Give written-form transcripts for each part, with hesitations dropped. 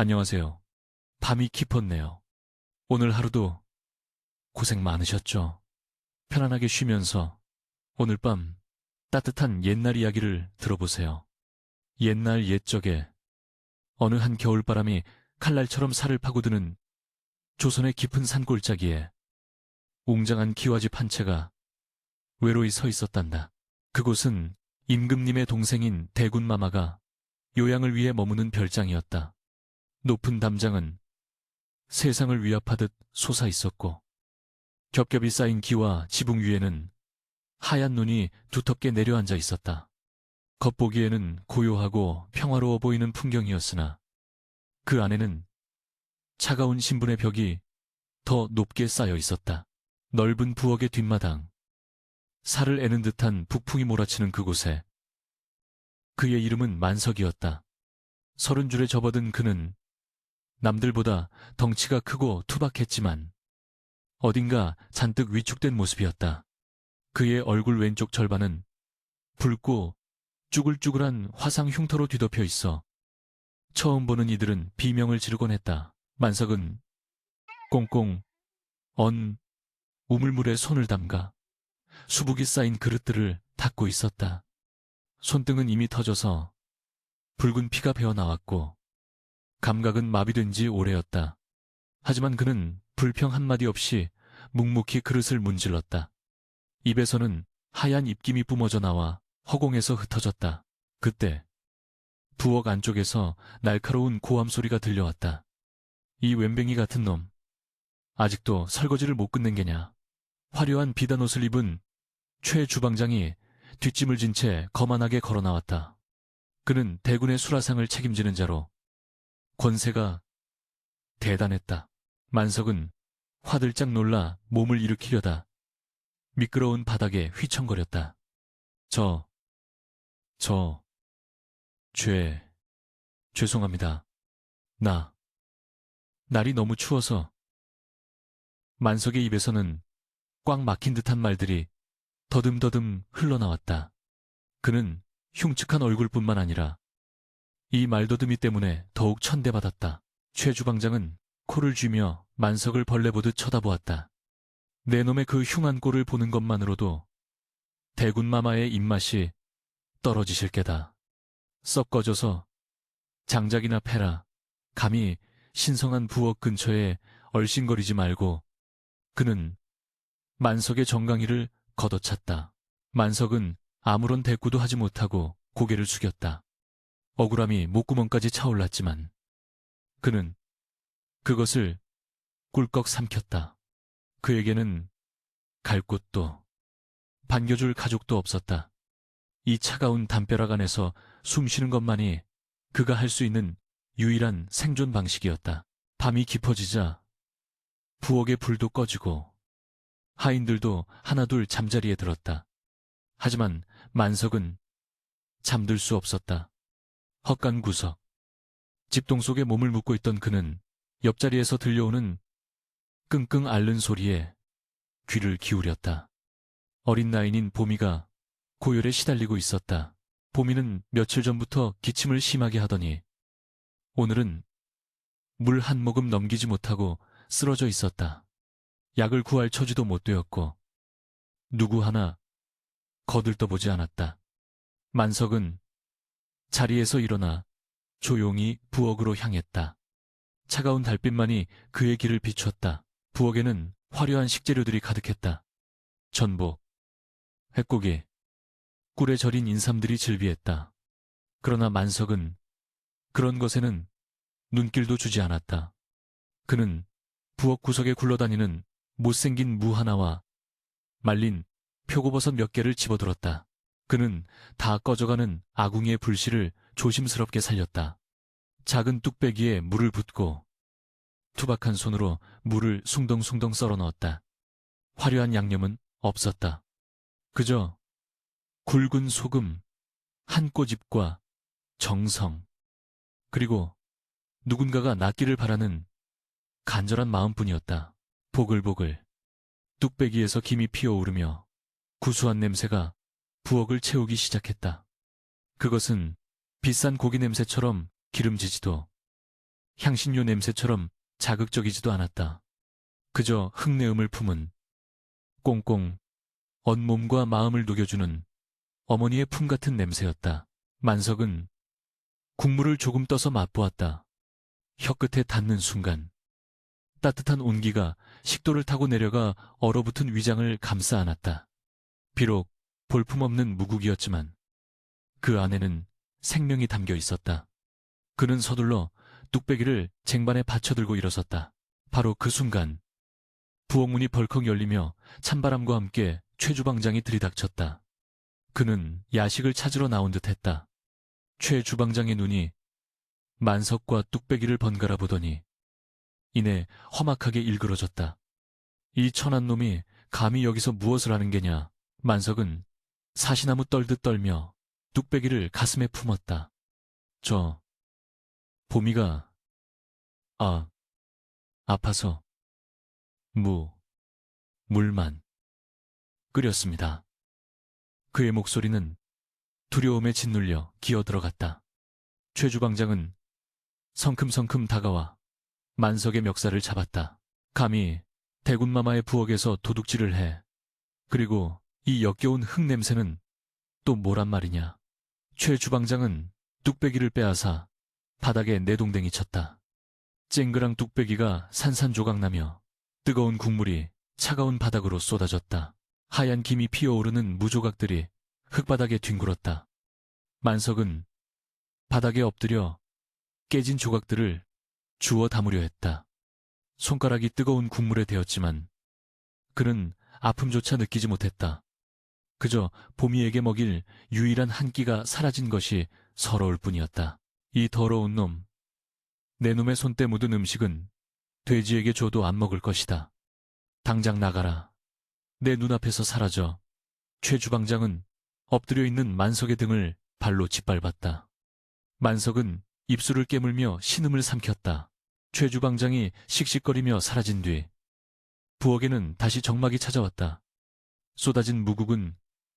안녕하세요. 밤이 깊었네요. 오늘 하루도 고생 많으셨죠? 편안하게 쉬면서 오늘 밤 따뜻한 옛날 이야기를 들어보세요. 옛날 옛적에 어느 한 겨울바람이 칼날처럼 살을 파고드는 조선의 깊은 산골짜기에 웅장한 기와집 한 채가 외로이 서 있었단다. 그곳은 임금님의 동생인 대군마마가 요양을 위해 머무는 별장이었다. 높은 담장은 세상을 위압하듯 솟아 있었고 겹겹이 쌓인 기와 지붕 위에는 하얀 눈이 두텁게 내려앉아 있었다. 겉보기에는 고요하고 평화로워 보이는 풍경이었으나 그 안에는 차가운 신분의 벽이 더 높게 쌓여 있었다. 넓은 부엌의 뒷마당, 살을 애는 듯한 북풍이 몰아치는 그곳에 그의 이름은 만석이었다. 30줄에 접어든 그는 남들보다 덩치가 크고 투박했지만 어딘가 잔뜩 위축된 모습이었다. 그의 얼굴 왼쪽 절반은 붉고 쭈글쭈글한 화상 흉터로 뒤덮여 있어 처음 보는 이들은 비명을 지르곤 했다. 만석은 꽁꽁 언 우물물에 손을 담가 수북이 쌓인 그릇들을 닦고 있었다. 손등은 이미 터져서 붉은 피가 배어나왔고 감각은 마비된 지 오래였다. 하지만 그는 불평 한마디 없이 묵묵히 그릇을 문질렀다. 입에서는 하얀 입김이 뿜어져 나와 허공에서 흩어졌다. 그때 부엌 안쪽에서 날카로운 고함 소리가 들려왔다. 이 웸병이 같은 놈, 아직도 설거지를 못 끝낸 게냐. 화려한 비단 옷을 입은 최 주방장이 뒷짐을 진 채 거만하게 걸어 나왔다. 그는 대군의 수라상을 책임지는 자로 권세가 대단했다. 만석은 화들짝 놀라 몸을 일으키려다 미끄러운 바닥에 휘청거렸다. 죄송합니다. 날이 너무 추워서. 만석의 입에서는 꽉 막힌 듯한 말들이 더듬더듬 흘러나왔다. 그는 흉측한 얼굴뿐만 아니라 이 말더듬이 때문에 더욱 천대받았다. 최 주방장은 코를 쥐며 만석을 벌레 보듯 쳐다보았다. 내 놈의 그 흉한 꼴을 보는 것만으로도 대군마마의 입맛이 떨어지실 게다. 썩 꺼져서 장작이나 패라. 감히 신성한 부엌 근처에 얼씬거리지 말고. 그는 만석의 정강이를 걷어찼다. 만석은 아무런 대꾸도 하지 못하고 고개를 숙였다. 억울함이 목구멍까지 차올랐지만 그는 그것을 꿀꺽 삼켰다. 그에게는 갈 곳도 반겨줄 가족도 없었다. 이 차가운 담벼락 안에서 숨쉬는 것만이 그가 할 수 있는 유일한 생존 방식이었다. 밤이 깊어지자 부엌의 불도 꺼지고 하인들도 하나둘 잠자리에 들었다. 하지만 만석은 잠들 수 없었다. 헛간 구석, 집동 속에 몸을 묻고 있던 그는 옆자리에서 들려오는 끙끙 앓는 소리에 귀를 기울였다. 어린 나인인 보미가 고열에 시달리고 있었다. 보미는 며칠 전부터 기침을 심하게 하더니 오늘은 물 한 모금 넘기지 못하고 쓰러져 있었다. 약을 구할 처지도 못 되었고 누구 하나 거들떠보지 않았다. 만석은 자리에서 일어나 조용히 부엌으로 향했다. 차가운 달빛만이 그의 길을 비췄다. 부엌에는 화려한 식재료들이 가득했다. 전복, 횟고기, 꿀에 절인 인삼들이 즐비했다. 그러나 만석은 그런 것에는 눈길도 주지 않았다. 그는 부엌 구석에 굴러다니는 못생긴 무 하나와 말린 표고버섯 몇 개를 집어들었다. 그는 다 꺼져가는 아궁이의 불씨를 조심스럽게 살렸다. 작은 뚝배기에 물을 붓고 투박한 손으로 물을 숭덩숭덩 썰어 넣었다. 화려한 양념은 없었다. 그저 굵은 소금, 한 꼬집과 정성, 그리고 누군가가 낫기를 바라는 간절한 마음뿐이었다. 보글보글 뚝배기에서 김이 피어오르며 구수한 냄새가 부엌을 채우기 시작했다. 그것은 비싼 고기 냄새처럼 기름지지도 향신료 냄새처럼 자극적이지도 않았다. 그저 흙내음을 품은 꽁꽁 온몸과 마음을 녹여주는 어머니의 품 같은 냄새였다. 만석은 국물을 조금 떠서 맛보았다. 혀끝에 닿는 순간 따뜻한 온기가 식도를 타고 내려가 얼어붙은 위장을 감싸 안았다. 비록 볼품없는 무국이었지만 그 안에는 생명이 담겨 있었다. 그는 서둘러 뚝배기를 쟁반에 받쳐들고 일어섰다. 바로 그 순간 부엌문이 벌컥 열리며 찬바람과 함께 최 주방장이 들이닥쳤다. 그는 야식을 찾으러 나온 듯했다. 최 주방장의 눈이 만석과 뚝배기를 번갈아 보더니 이내 험악하게 일그러졌다. 이 천한 놈이 감히 여기서 무엇을 하는 게냐. 만석은 사시나무 떨듯 떨며 뚝배기를 가슴에 품었다. 저 보미가 아파서 물만 끓였습니다. 그의 목소리는 두려움에 짓눌려 기어들어갔다. 최 주방장은 성큼성큼 다가와 만석의 멱살을 잡았다. 감히 대군마마의 부엌에서 도둑질을 해. 그리고 이 역겨운 흙냄새는 또 뭐란 말이냐. 최 주방장은 뚝배기를 빼앗아 바닥에 내동댕이 쳤다. 쨍그랑 뚝배기가 산산조각나며 뜨거운 국물이 차가운 바닥으로 쏟아졌다. 하얀 김이 피어오르는 무조각들이 흙바닥에 뒹굴었다. 만석은 바닥에 엎드려 깨진 조각들을 주워 담으려 했다. 손가락이 뜨거운 국물에 데었지만 그는 아픔조차 느끼지 못했다. 그저 보미에게 먹일 유일한 한 끼가 사라진 것이 서러울 뿐이었다. 이 더러운 놈, 내 놈의 손때 묻은 음식은 돼지에게 줘도 안 먹을 것이다. 당장 나가라. 내 눈앞에서 사라져. 최 주방장은 엎드려 있는 만석의 등을 발로 짓밟았다. 만석은 입술을 깨물며 신음을 삼켰다. 최 주방장이 씩씩거리며 사라진 뒤 부엌에는 다시 적막이 찾아왔다. 쏟아진 무국은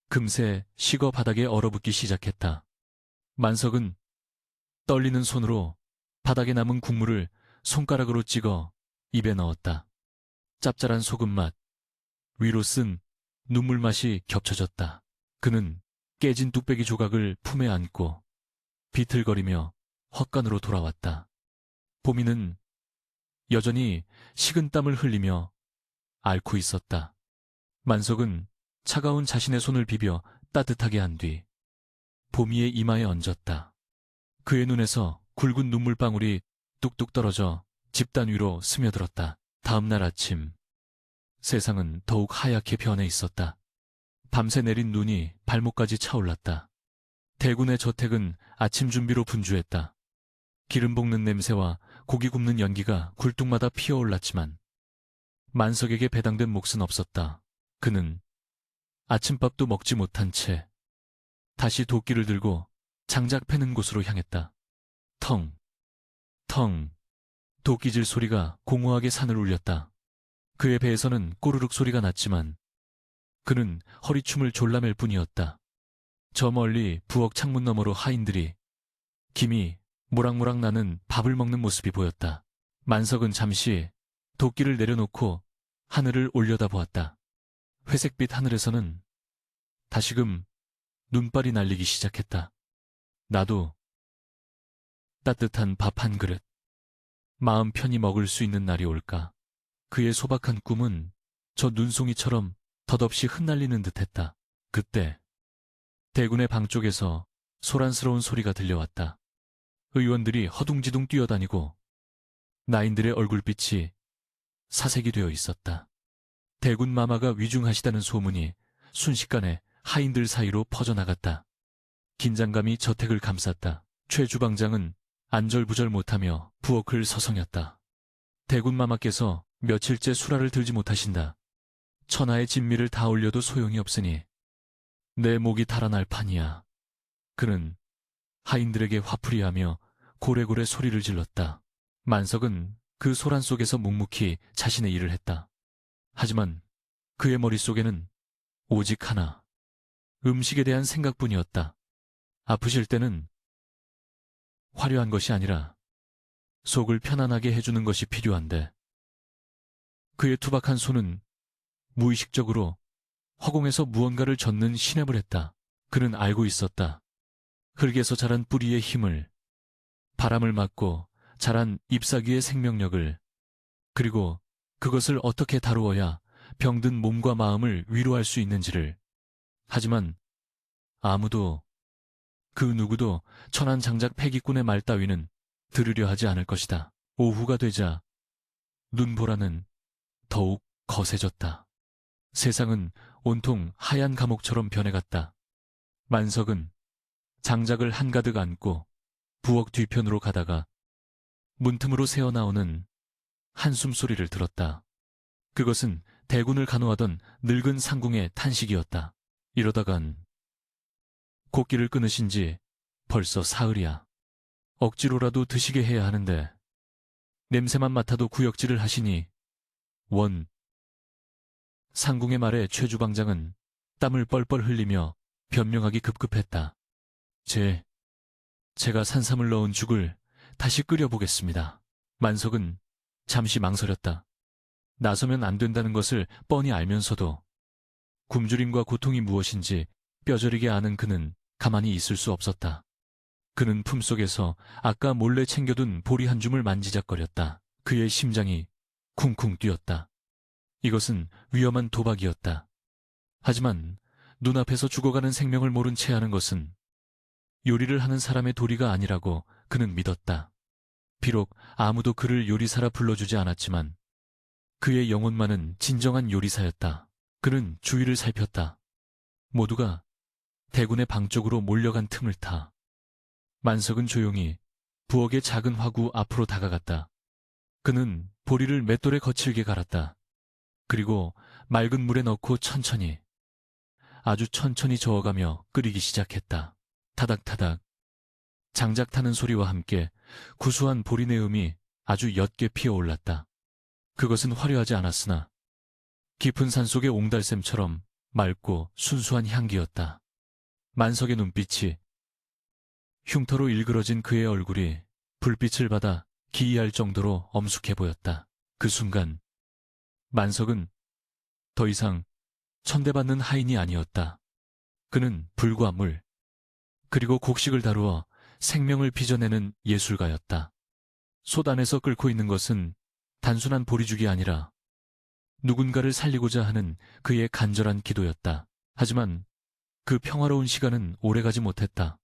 금세 식어 바닥에 얼어붙기 시작했다. 만석은 떨리는 손으로 바닥에 남은 국물을 손가락으로 찍어 입에 넣었다. 짭짤한 소금맛, 위로 쓴 눈물맛이 겹쳐졌다. 그는 깨진 뚝배기 조각을 품에 안고 비틀거리며 헛간으로 돌아왔다. 보미는 여전히 식은땀을 흘리며 앓고 있었다. 만석은 차가운 자신의 손을 비벼 따뜻하게 한 뒤 보미의 이마에 얹었다. 그의 눈에서 굵은 눈물방울이 뚝뚝 떨어져 집단 위로 스며들었다. 다음 날 아침 세상은 더욱 하얗게 변해 있었다. 밤새 내린 눈이 발목까지 차올랐다. 대군의 저택은 아침 준비로 분주했다. 기름 볶는 냄새와 고기 굽는 연기가 굴뚝마다 피어올랐지만 만석에게 배당된 몫은 없었다. 그는 아침밥도 먹지 못한 채 다시 도끼를 들고 장작 패는 곳으로 향했다. 텅, 텅, 도끼질 소리가 공허하게 산을 울렸다. 그의 배에서는 꼬르륵 소리가 났지만 그는 허리춤을 졸라맬 뿐이었다. 저 멀리 부엌 창문 너머로 하인들이 김이 모락모락 나는 밥을 먹는 모습이 보였다. 만석은 잠시 도끼를 내려놓고 하늘을 올려다보았다. 회색빛 하늘에서는 다시금 눈발이 날리기 시작했다. 나도 따뜻한 밥 한 그릇, 마음 편히 먹을 수 있는 날이 올까. 그의 소박한 꿈은 저 눈송이처럼 덧없이 흩날리는 듯했다. 그때 대군의 방 쪽에서 소란스러운 소리가 들려왔다. 의원들이 허둥지둥 뛰어다니고 나인들의 얼굴빛이 사색이 되어 있었다. 대군 마마가 위중하시다는 소문이 순식간에 하인들 사이로 퍼져나갔다. 긴장감이 저택을 감쌌다. 최 주방장은 안절부절 못하며 부엌을 서성였다. 대군 마마께서 며칠째 수라를 들지 못하신다. 천하의 진미를 다 올려도 소용이 없으니 내 목이 달아날 판이야. 그는 하인들에게 화풀이하며 고래고래 소리를 질렀다. 만석은 그 소란 속에서 묵묵히 자신의 일을 했다. 하지만 그의 머릿속에는 오직 하나, 음식에 대한 생각뿐이었다. 아프실 때는 화려한 것이 아니라 속을 편안하게 해주는 것이 필요한데 그의 투박한 손은 무의식적으로 허공에서 무언가를 젓는 시냅을 했다. 그는 알고 있었다. 흙에서 자란 뿌리의 힘을, 바람을 맞고 자란 잎사귀의 생명력을, 그리고 그것을 어떻게 다루어야 병든 몸과 마음을 위로할 수 있는지를. 하지만 아무도, 그 누구도 천한 장작 패기꾼의 말 따위는 들으려 하지 않을 것이다. 오후가 되자 눈보라는 더욱 거세졌다. 세상은 온통 하얀 감옥처럼 변해갔다. 만석은 장작을 한가득 안고 부엌 뒤편으로 가다가 문틈으로 새어나오는 한숨 소리를 들었다. 그것은 대군을 간호하던 늙은 상궁의 탄식이었다. 이러다간 곡기를 끊으신 지 벌써 사흘이야. 억지로라도 드시게 해야 하는데 냄새만 맡아도 구역질을 하시니 원. 상궁의 말에 최 주방장은 땀을 뻘뻘 흘리며 변명하기 급급했다. 제가 산삼을 넣은 죽을 다시 끓여보겠습니다. 만석은 잠시 망설였다. 나서면 안 된다는 것을 뻔히 알면서도 굶주림과 고통이 무엇인지 뼈저리게 아는 그는 가만히 있을 수 없었다. 그는 품속에서 아까 몰래 챙겨둔 보리 한 줌을 만지작거렸다. 그의 심장이 쿵쿵 뛰었다. 이것은 위험한 도박이었다. 하지만 눈앞에서 죽어가는 생명을 모른 채 하는 것은 요리를 하는 사람의 도리가 아니라고 그는 믿었다. 비록 아무도 그를 요리사라 불러주지 않았지만 그의 영혼만은 진정한 요리사였다. 그는 주위를 살폈다. 모두가 대군의 방 쪽으로 몰려간 틈을 타 만석은 조용히 부엌의 작은 화구 앞으로 다가갔다. 그는 보리를 맷돌에 거칠게 갈았다. 그리고 맑은 물에 넣고 천천히, 아주 천천히 저어가며 끓이기 시작했다. 타닥타닥, 장작 타는 소리와 함께 구수한 보리 내음이 아주 옅게 피어올랐다. 그것은 화려하지 않았으나 깊은 산속의 옹달샘처럼 맑고 순수한 향기였다. 만석의 눈빛이, 흉터로 일그러진 그의 얼굴이 불빛을 받아 기이할 정도로 엄숙해 보였다. 그 순간 만석은 더 이상 천대받는 하인이 아니었다. 그는 불과 물, 그리고 곡식을 다루어 생명을 빚어내는 예술가였다. 솥 안에서 끓고 있는 것은 단순한 보리죽이 아니라 누군가를 살리고자 하는 그의 간절한 기도였다. 하지만 그 평화로운 시간은 오래가지 못했다.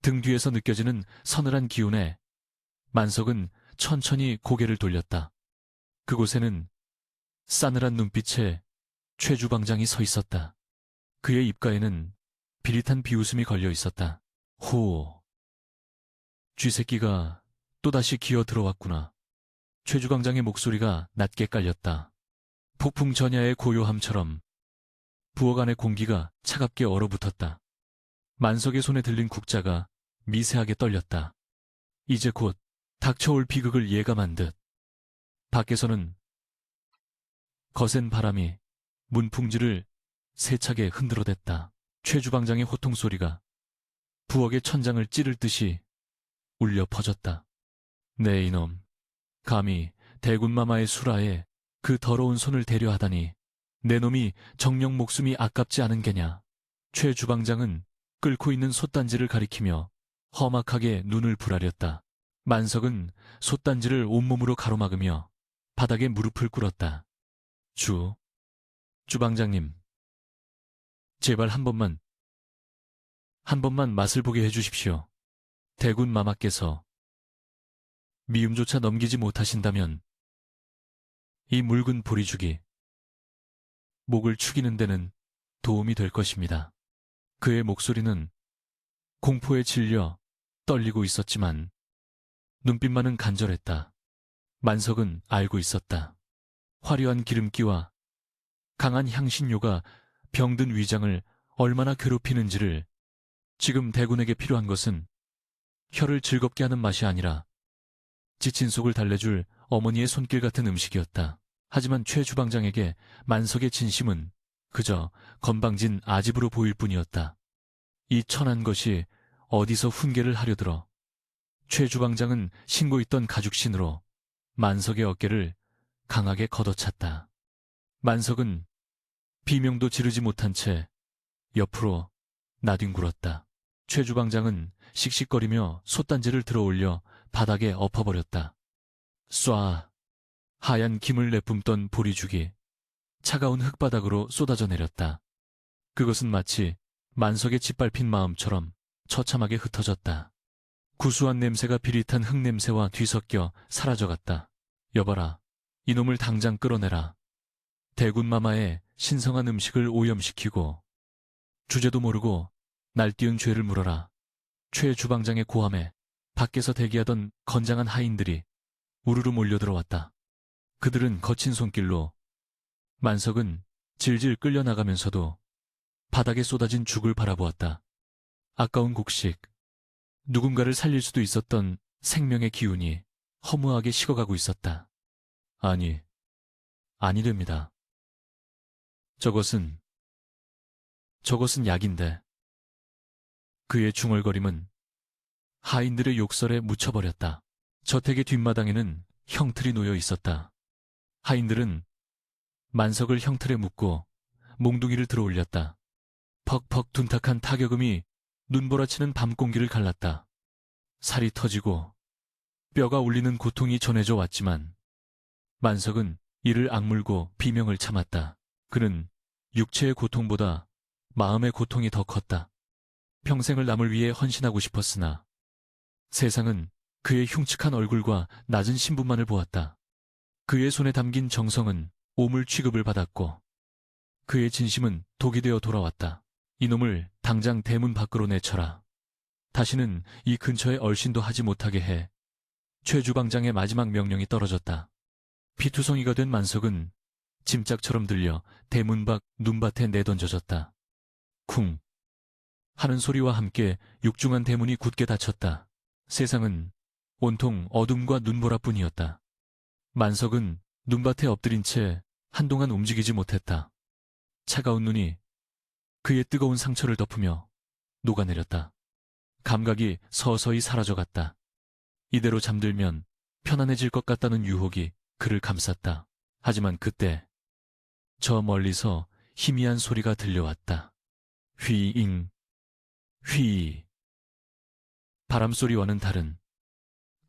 등 뒤에서 느껴지는 서늘한 기운에 만석은 천천히 고개를 돌렸다. 그곳에는 싸늘한 눈빛에 최 주방장이 서 있었다. 그의 입가에는 비릿한 비웃음이 걸려 있었다. 호, 쥐새끼가 또다시 기어 들어왔구나. 최 주방장의 목소리가 낮게 깔렸다. 폭풍 전야의 고요함처럼 부엌 안의 공기가 차갑게 얼어붙었다. 만석의 손에 들린 국자가 미세하게 떨렸다. 이제 곧 닥쳐올 비극을 예감한 듯 밖에서는 거센 바람이 문풍지를 세차게 흔들어댔다. 최 주방장의 호통 소리가 부엌의 천장을 찌를 듯이 울려 퍼졌다. 네 이놈, 감히 대군마마의 수라에 그 더러운 손을 대려 하다니 내 놈이 정녕 목숨이 아깝지 않은 게냐. 최 주방장은 끓고 있는 솥단지를 가리키며 험악하게 눈을 부라렸다. 만석은 솥단지를 온몸으로 가로막으며 바닥에 무릎을 꿇었다. 주방장님, 제발 한 번만 맛을 보게 해주십시오. 대군 마마께서 미움조차 넘기지 못하신다면 이 묽은 보리죽이 목을 축이는 데는 도움이 될 것입니다. 그의 목소리는 공포에 질려 떨리고 있었지만 눈빛만은 간절했다. 만석은 알고 있었다. 화려한 기름기와 강한 향신료가 병든 위장을 얼마나 괴롭히는지를. 지금 대군에게 필요한 것은 혀를 즐겁게 하는 맛이 아니라 지친 속을 달래줄 어머니의 손길 같은 음식이었다. 하지만 최 주방장에게 만석의 진심은 그저 건방진 아집으로 보일 뿐이었다. 이 천한 것이 어디서 훈계를 하려들어 최 주방장은 신고 있던 가죽신으로 만석의 어깨를 강하게 걷어찼다. 만석은 비명도 지르지 못한 채 옆으로 나뒹굴었다. 최 주방장은 씩씩거리며 솥단지를 들어올려 바닥에 엎어버렸다. 쏴! 하얀 김을 내뿜던 보리죽이 차가운 흙바닥으로 쏟아져 내렸다. 그것은 마치 만석의 짓밟힌 마음처럼 처참하게 흩어졌다. 구수한 냄새가 비릿한 흙냄새와 뒤섞여 사라져갔다. 여봐라, 이놈을 당장 끌어내라. 대군마마의 신성한 음식을 오염시키고 주제도 모르고 날뛰은 죄를 물어라. 최 주방장의 고함에 밖에서 대기하던 건장한 하인들이 우르르 몰려들어왔다. 그들은 거친 손길로 만석은 질질 끌려나가면서도 바닥에 쏟아진 죽을 바라보았다. 아까운 곡식, 누군가를 살릴 수도 있었던 생명의 기운이 허무하게 식어가고 있었다. 아니 됩니다. 저것은 약인데. 그의 중얼거림은 하인들의 욕설에 묻혀버렸다. 저택의 뒷마당에는 형틀이 놓여 있었다. 하인들은 만석을 형틀에 묶고 몽둥이를 들어올렸다. 퍽퍽 둔탁한 타격음이 눈보라치는 밤 공기를 갈랐다. 살이 터지고 뼈가 울리는 고통이 전해져 왔지만 만석은 이를 악물고 비명을 참았다. 그는 육체의 고통보다 마음의 고통이 더 컸다. 평생을 남을 위해 헌신하고 싶었으나 세상은 그의 흉측한 얼굴과 낮은 신분만을 보았다. 그의 손에 담긴 정성은 오물 취급을 받았고 그의 진심은 독이 되어 돌아왔다. 이놈을 당장 대문 밖으로 내쳐라. 다시는 이 근처에 얼씬도 하지 못하게 해. 최 주방장의 마지막 명령이 떨어졌다. 피투성이가 된 만석은 짐짝처럼 들려 대문 밖 눈밭에 내던져졌다. 쿵 하는 소리와 함께 육중한 대문이 굳게 닫혔다. 세상은 온통 어둠과 눈보라뿐이었다. 만석은 눈밭에 엎드린 채 한동안 움직이지 못했다. 차가운 눈이 그의 뜨거운 상처를 덮으며 녹아내렸다. 감각이 서서히 사라져갔다. 이대로 잠들면 편안해질 것 같다는 유혹이 그를 감쌌다. 하지만 그때 저 멀리서 희미한 소리가 들려왔다. 휘잉, 휘. 바람소리와는 다른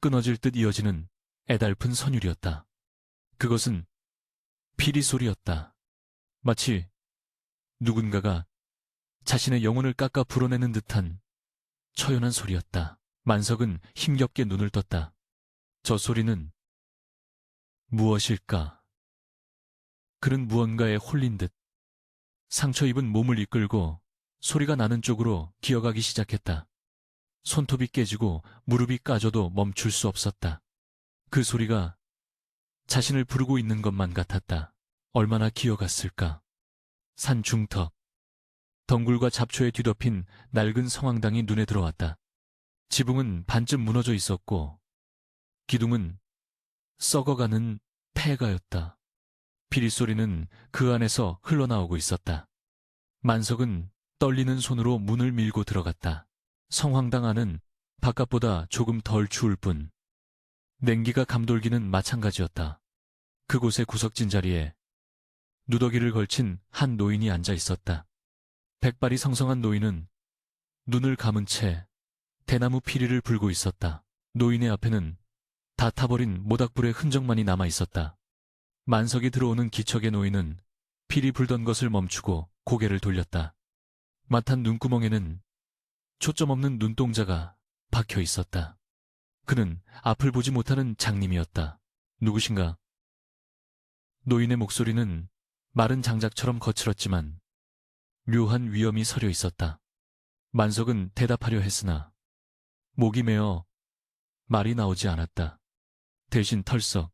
끊어질 듯 이어지는 애달픈 선율이었다. 그것은 피리 소리였다. 마치 누군가가 자신의 영혼을 깎아 불어내는 듯한 처연한 소리였다. 만석은 힘겹게 눈을 떴다. 저 소리는 무엇일까? 그는 무언가에 홀린 듯 상처 입은 몸을 이끌고 소리가 나는 쪽으로 기어가기 시작했다. 손톱이 깨지고 무릎이 까져도 멈출 수 없었다. 그 소리가 자신을 부르고 있는 것만 같았다. 얼마나 기어갔을까? 산 중턱, 덩굴과 잡초에 뒤덮인 낡은 성황당이 눈에 들어왔다. 지붕은 반쯤 무너져 있었고 기둥은 썩어가는 폐가였다. 피리소리는 그 안에서 흘러나오고 있었다. 만석은 떨리는 손으로 문을 밀고 들어갔다. 성황당 안은 바깥보다 조금 덜 추울 뿐 냉기가 감돌기는 마찬가지였다. 그곳의 구석진 자리에 누더기를 걸친 한 노인이 앉아 있었다. 백발이 성성한 노인은 눈을 감은 채 대나무 피리를 불고 있었다. 노인의 앞에는 다 타버린 모닥불의 흔적만이 남아 있었다. 만석이 들어오는 기척의 노인은 피리 불던 것을 멈추고 고개를 돌렸다. 마탄 눈구멍에는 초점 없는 눈동자가 박혀 있었다. 그는 앞을 보지 못하는 장님이었다. 누구신가? 노인의 목소리는 마른 장작처럼 거칠었지만 묘한 위엄이 서려 있었다. 만석은 대답하려 했으나 목이 메어 말이 나오지 않았다. 대신 털썩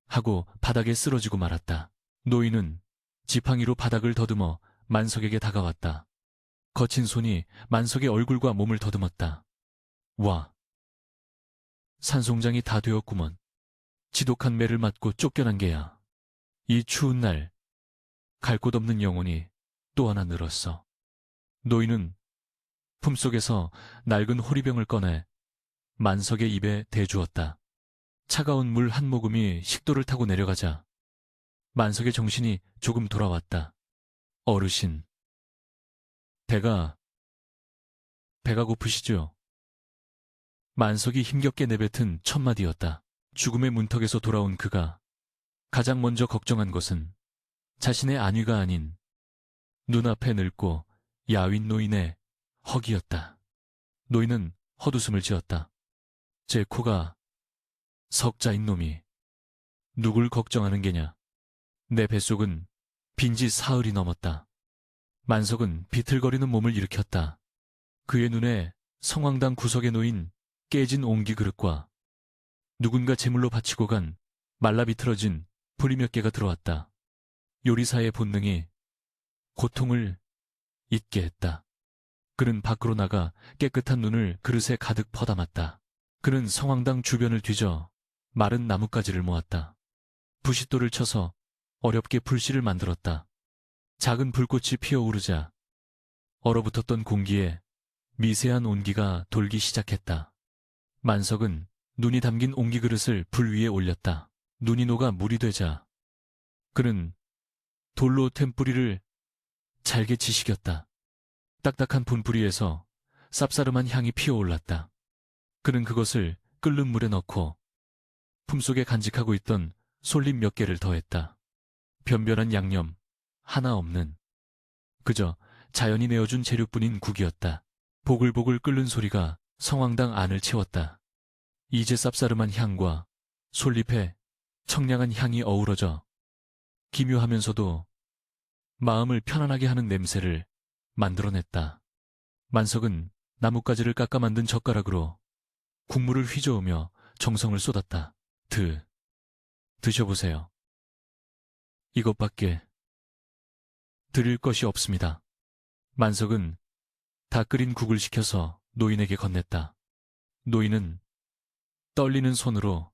하고 바닥에 쓰러지고 말았다. 노인은 지팡이로 바닥을 더듬어 만석에게 다가왔다. 거친 손이 만석의 얼굴과 몸을 더듬었다. 와, 산송장이 다 되었구먼. 지독한 매를 맞고 쫓겨난 게야. 이 추운 날 갈 곳 없는 영혼이 또 하나 늘었어. 노인은 품속에서 낡은 호리병을 꺼내 만석의 입에 대주었다. 차가운 물 한 모금이 식도를 타고 내려가자 만석의 정신이 조금 돌아왔다. 어르신. 배가 고프시죠? 만석이 힘겹게 내뱉은 첫 마디였다. 죽음의 문턱에서 돌아온 그가 가장 먼저 걱정한 것은 자신의 안위가 아닌 눈앞에 늙고 야윈 노인의 허기였다. 노인은 헛웃음을 지었다. 제 코가 석자인 놈이 누굴 걱정하는 게냐. 내 뱃속은 빈지 사흘이 넘었다. 만석은 비틀거리는 몸을 일으켰다. 그의 눈에 성황당 구석에 놓인 깨진 옹기 그릇과 누군가 제물로 바치고 간 말라비틀어진 보리 몇 개가 들어왔다. 요리사의 본능이 고통을 잊게 했다. 그는 밖으로 나가 깨끗한 눈을 그릇에 가득 퍼담았다. 그는 성황당 주변을 뒤져 마른 나뭇가지를 모았다. 부싯돌을 쳐서 어렵게 불씨를 만들었다. 작은 불꽃이 피어오르자 얼어붙었던 공기에 미세한 온기가 돌기 시작했다. 만석은 눈이 담긴 옹기 그릇을 불 위에 올렸다. 눈이 녹아 물이 되자 그는 돌로 템뿌리를 잘게 지식였다. 딱딱한 분뿌리에서 쌉싸름한 향이 피어올랐다. 그는 그것을 끓는 물에 넣고 품속에 간직하고 있던 솔잎 몇 개를 더했다. 변변한 양념 하나 없는 그저 자연이 내어준 재료뿐인 국이었다. 보글보글 끓는 소리가 성황당 안을 채웠다. 이제 쌉싸름한 향과 솔잎의 청량한 향이 어우러져 기묘하면서도 마음을 편안하게 하는 냄새를 만들어냈다. 만석은 나뭇가지를 깎아 만든 젓가락으로 국물을 휘저으며 정성을 쏟았다. 드셔보세요. 이것밖에 드릴 것이 없습니다. 만석은 다 끓인 국을 식혀서 노인에게 건넸다. 노인은 떨리는 손으로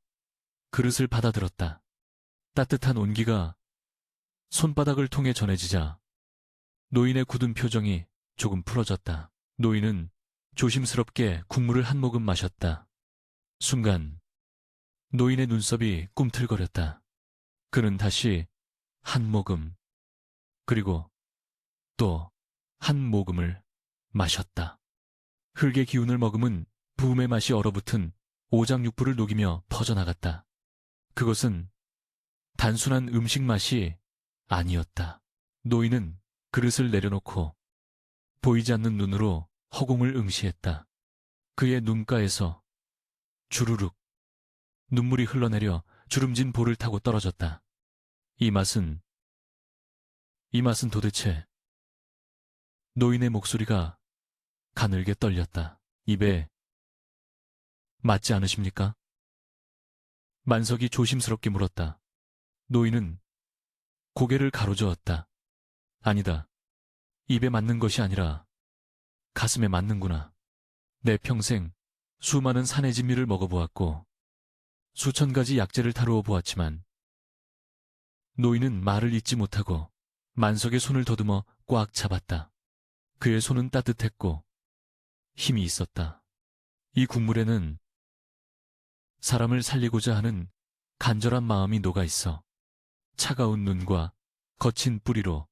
그릇을 받아들었다. 따뜻한 온기가 손바닥을 통해 전해지자 노인의 굳은 표정이 조금 풀어졌다. 노인은 조심스럽게 국물을 한 모금 마셨다. 순간 노인의 눈썹이 꿈틀거렸다. 그는 다시 한 모금, 그리고 또 한 모금을 마셨다. 흙의 기운을 머금은 부음의 맛이 얼어붙은 오장육부를 녹이며 퍼져나갔다. 그것은 단순한 음식 맛이 아니었다. 노인은 그릇을 내려놓고 보이지 않는 눈으로 허공을 응시했다. 그의 눈가에서 주르륵 눈물이 흘러내려 주름진 볼을 타고 떨어졌다. 이 맛은 도대체... 노인의 목소리가 가늘게 떨렸다. 입에 맞지 않으십니까? 만석이 조심스럽게 물었다. 노인은 고개를 가로저었다. 아니다. 입에 맞는 것이 아니라 가슴에 맞는구나. 내 평생 수많은 산의 진미를 먹어보았고 수천 가지 약재를 다루어 보았지만 노인은 말을 잇지 못하고 만석의 손을 더듬어 꽉 잡았다. 그의 손은 따뜻했고 힘이 있었다. 이 국물에는 사람을 살리고자 하는 간절한 마음이 녹아있어 차가운 눈과 거친 뿌리로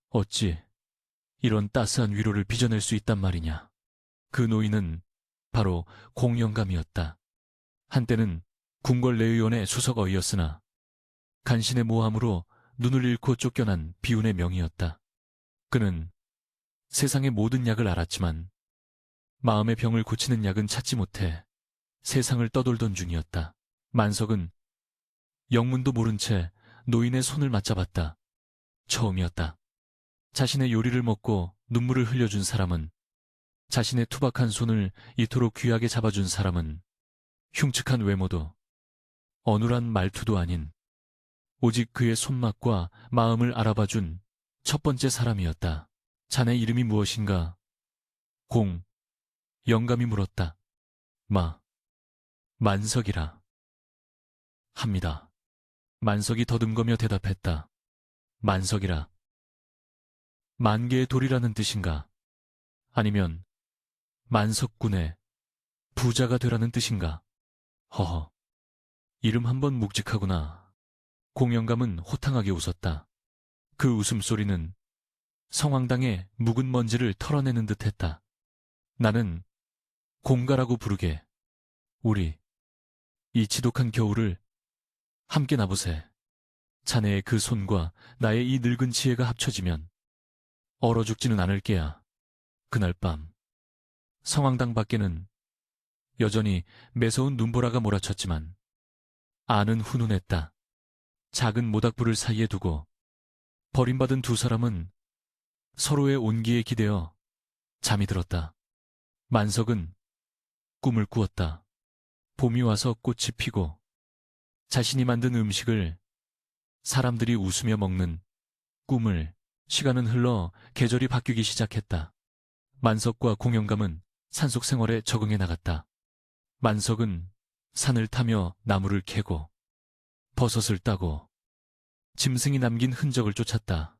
어찌 이런 따스한 위로를 빚어낼 수 있단 말이냐. 그 노인은 바로 공영감이었다. 한때는 궁궐내의원의 수석어이였으나 간신의 모함으로 눈을 잃고 쫓겨난 비운의 명이었다. 그는 세상의 모든 약을 알았지만 마음의 병을 고치는 약은 찾지 못해 세상을 떠돌던 중이었다. 만석은 영문도 모른 채 노인의 손을 맞잡았다. 처음이었다. 자신의 요리를 먹고 눈물을 흘려준 사람은, 자신의 투박한 손을 이토록 귀하게 잡아준 사람은 흉측한 외모도 어눌한 말투도 아닌 오직 그의 손맛과 마음을 알아봐준 첫 번째 사람이었다. 자네 이름이 무엇인가? 영감이 물었다. 만석이라 합니다. 만석이 더듬거며 대답했다. 만석이라. 만개의 돌이라는 뜻인가? 아니면 만석군의 부자가 되라는 뜻인가? 허허, 이름 한번 묵직하구나. 공영감은 호탕하게 웃었다. 그 웃음소리는 성황당의 묵은 먼지를 털어내는 듯했다. 나는 공가라고 부르게. 우리 이 지독한 겨울을 함께 나보세. 자네의 그 손과 나의 이 늙은 지혜가 합쳐지면 얼어 죽지는 않을 게야. 그날 밤 성황당 밖에는 여전히 매서운 눈보라가 몰아쳤지만 안은 훈훈했다. 작은 모닥불을 사이에 두고 버림받은 두 사람은 서로의 온기에 기대어 잠이 들었다. 만석은 꿈을 꾸었다. 봄이 와서 꽃이 피고 자신이 만든 음식을 사람들이 웃으며 먹는 꿈을. 시간은 흘러 계절이 바뀌기 시작했다. 만석과 공영감은 산속 생활에 적응해 나갔다. 만석은 산을 타며 나무를 캐고 버섯을 따고 짐승이 남긴 흔적을 쫓았다.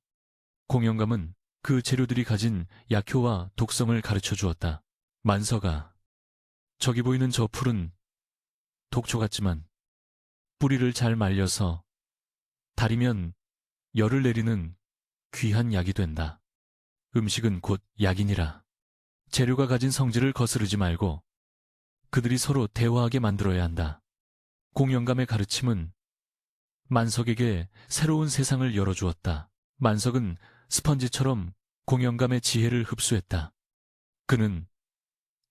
공영감은 그 재료들이 가진 약효와 독성을 가르쳐 주었다. 만석아, 저기 보이는 저 풀은 독초 같지만 뿌리를 잘 말려서 달이면 열을 내리는 귀한 약이 된다. 음식은 곧 약이니라. 재료가 가진 성질을 거스르지 말고 그들이 서로 대화하게 만들어야 한다. 공영감의 가르침은 만석에게 새로운 세상을 열어주었다. 만석은 스펀지처럼 공영감의 지혜를 흡수했다. 그는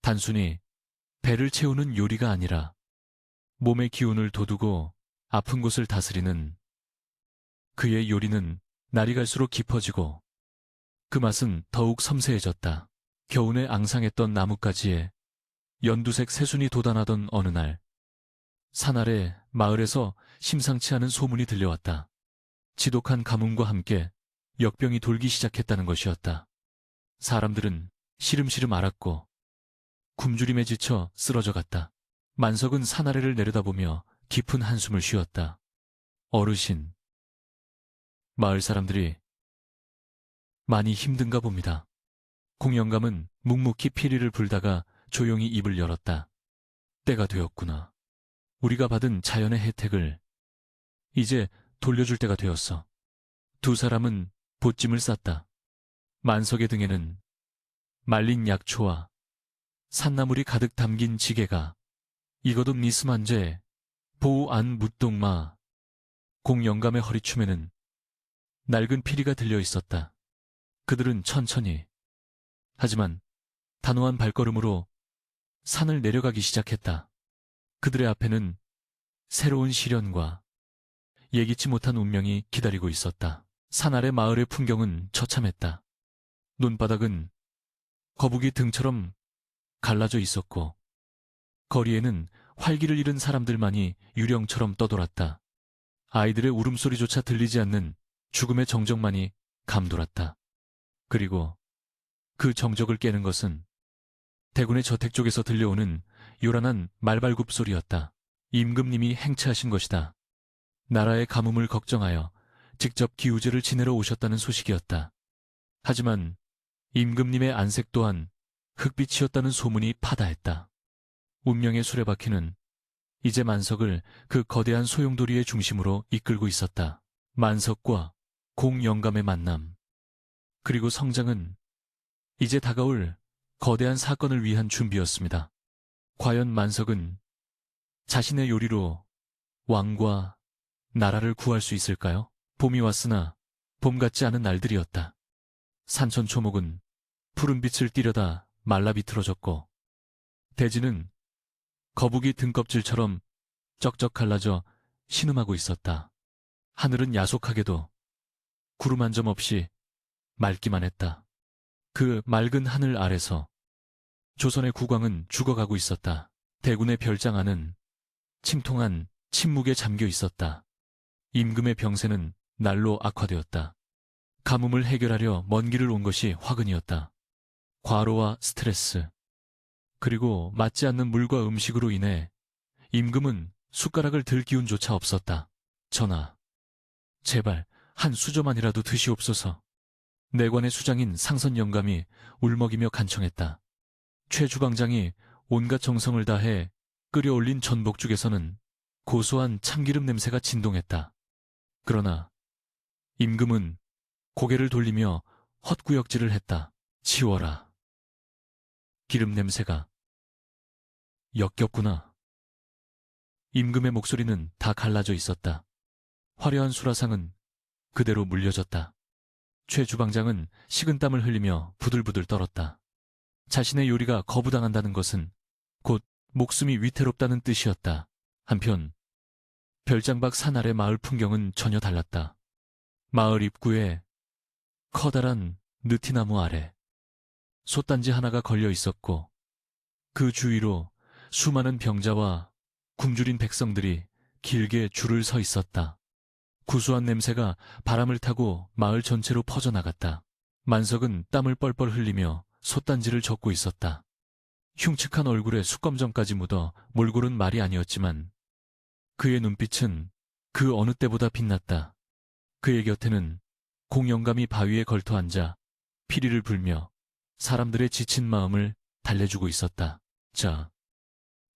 단순히 배를 채우는 요리가 아니라 몸의 기운을 돋우고 아픈 곳을 다스리는, 그의 요리는 날이 갈수록 깊어지고 그 맛은 더욱 섬세해졌다. 겨우내 앙상했던 나뭇가지에 연두색 새순이 돋아나던 어느 날, 산 아래 마을에서 심상치 않은 소문이 들려왔다. 지독한 가뭄과 함께 역병이 돌기 시작했다는 것이었다. 사람들은 시름시름 앓았고 굶주림에 지쳐 쓰러져 갔다. 만석은 산 아래를 내려다보며 깊은 한숨을 쉬었다. 어르신, 마을 사람들이 많이 힘든가 봅니다. 공영감은 묵묵히 피리를 불다가 조용히 입을 열었다. 때가 되었구나. 우리가 받은 자연의 혜택을 이제 돌려줄 때가 되었어. 두 사람은 보찜을 쌌다. 만석의 등에는 말린 약초와 산나물이 가득 담긴 지게가, 이거든 미스만제, 보안 묻동마. 공영감의 허리춤에는 낡은 피리가 들려 있었다. 그들은 천천히, 하지만 단호한 발걸음으로 산을 내려가기 시작했다. 그들의 앞에는 새로운 시련과 예기치 못한 운명이 기다리고 있었다. 산 아래 마을의 풍경은 처참했다. 눈바닥은 거북이 등처럼 갈라져 있었고 거리에는 활기를 잃은 사람들만이 유령처럼 떠돌았다. 아이들의 울음소리조차 들리지 않는 죽음의 정적만이 감돌았다. 그리고 그 정적을 깨는 것은 대군의 저택 쪽에서 들려오는 요란한 말발굽 소리였다. 임금님이 행차하신 것이다. 나라의 가뭄을 걱정하여 직접 기우제를 지내러 오셨다는 소식이었다. 하지만 임금님의 안색 또한 흑빛이었다는 소문이 파다했다. 운명의 수레바퀴는 이제 만석을 그 거대한 소용돌이의 중심으로 이끌고 있었다. 만석과 공영감의 만남, 그리고 성장은 이제 다가올 거대한 사건을 위한 준비였습니다. 과연 만석은 자신의 요리로 왕과 나라를 구할 수 있을까요? 봄이 왔으나 봄 같지 않은 날들이었다. 산천 초목은 푸른 빛을 띠려다 말라 비틀어졌고 대지는 거북이 등껍질처럼 쩍쩍 갈라져 신음하고 있었다. 하늘은 야속하게도 구름 한 점 없이 맑기만 했다. 그 맑은 하늘 아래서 조선의 국왕은 죽어가고 있었다. 대군의 별장 안은 침통한 침묵에 잠겨 있었다. 임금의 병세는 날로 악화되었다. 가뭄을 해결하려 먼 길을 온 것이 화근이었다. 과로와 스트레스, 그리고 맞지 않는 물과 음식으로 인해 임금은 숟가락을 들 기운조차 없었다. 전하, 제발 한 수저만이라도 드시옵소서. 내관의 수장인 상선 영감이 울먹이며 간청했다. 최 주방장이 온갖 정성을 다해 끓여올린 전복죽에서는 고소한 참기름 냄새가 진동했다. 그러나 임금은 고개를 돌리며 헛구역질을 했다. 치워라. 기름 냄새가 역겹구나. 임금의 목소리는 다 갈라져 있었다. 화려한 수라상은 그대로 물려졌다. 최 주방장은 식은땀을 흘리며 부들부들 떨었다. 자신의 요리가 거부당한다는 것은 곧 목숨이 위태롭다는 뜻이었다. 한편 별장박 산 아래 마을 풍경은 전혀 달랐다. 마을 입구에 커다란 느티나무 아래 솥단지 하나가 걸려 있었고 그 주위로 수많은 병자와 굶주린 백성들이 길게 줄을 서 있었다. 구수한 냄새가 바람을 타고 마을 전체로 퍼져나갔다. 만석은 땀을 뻘뻘 흘리며 솥단지를 젓고 있었다. 흉측한 얼굴에 숙검정까지 묻어 몰골은 말이 아니었지만 그의 눈빛은 그 어느 때보다 빛났다. 그의 곁에는 공영감이 바위에 걸터 앉아 피리를 불며 사람들의 지친 마음을 달래주고 있었다. 자,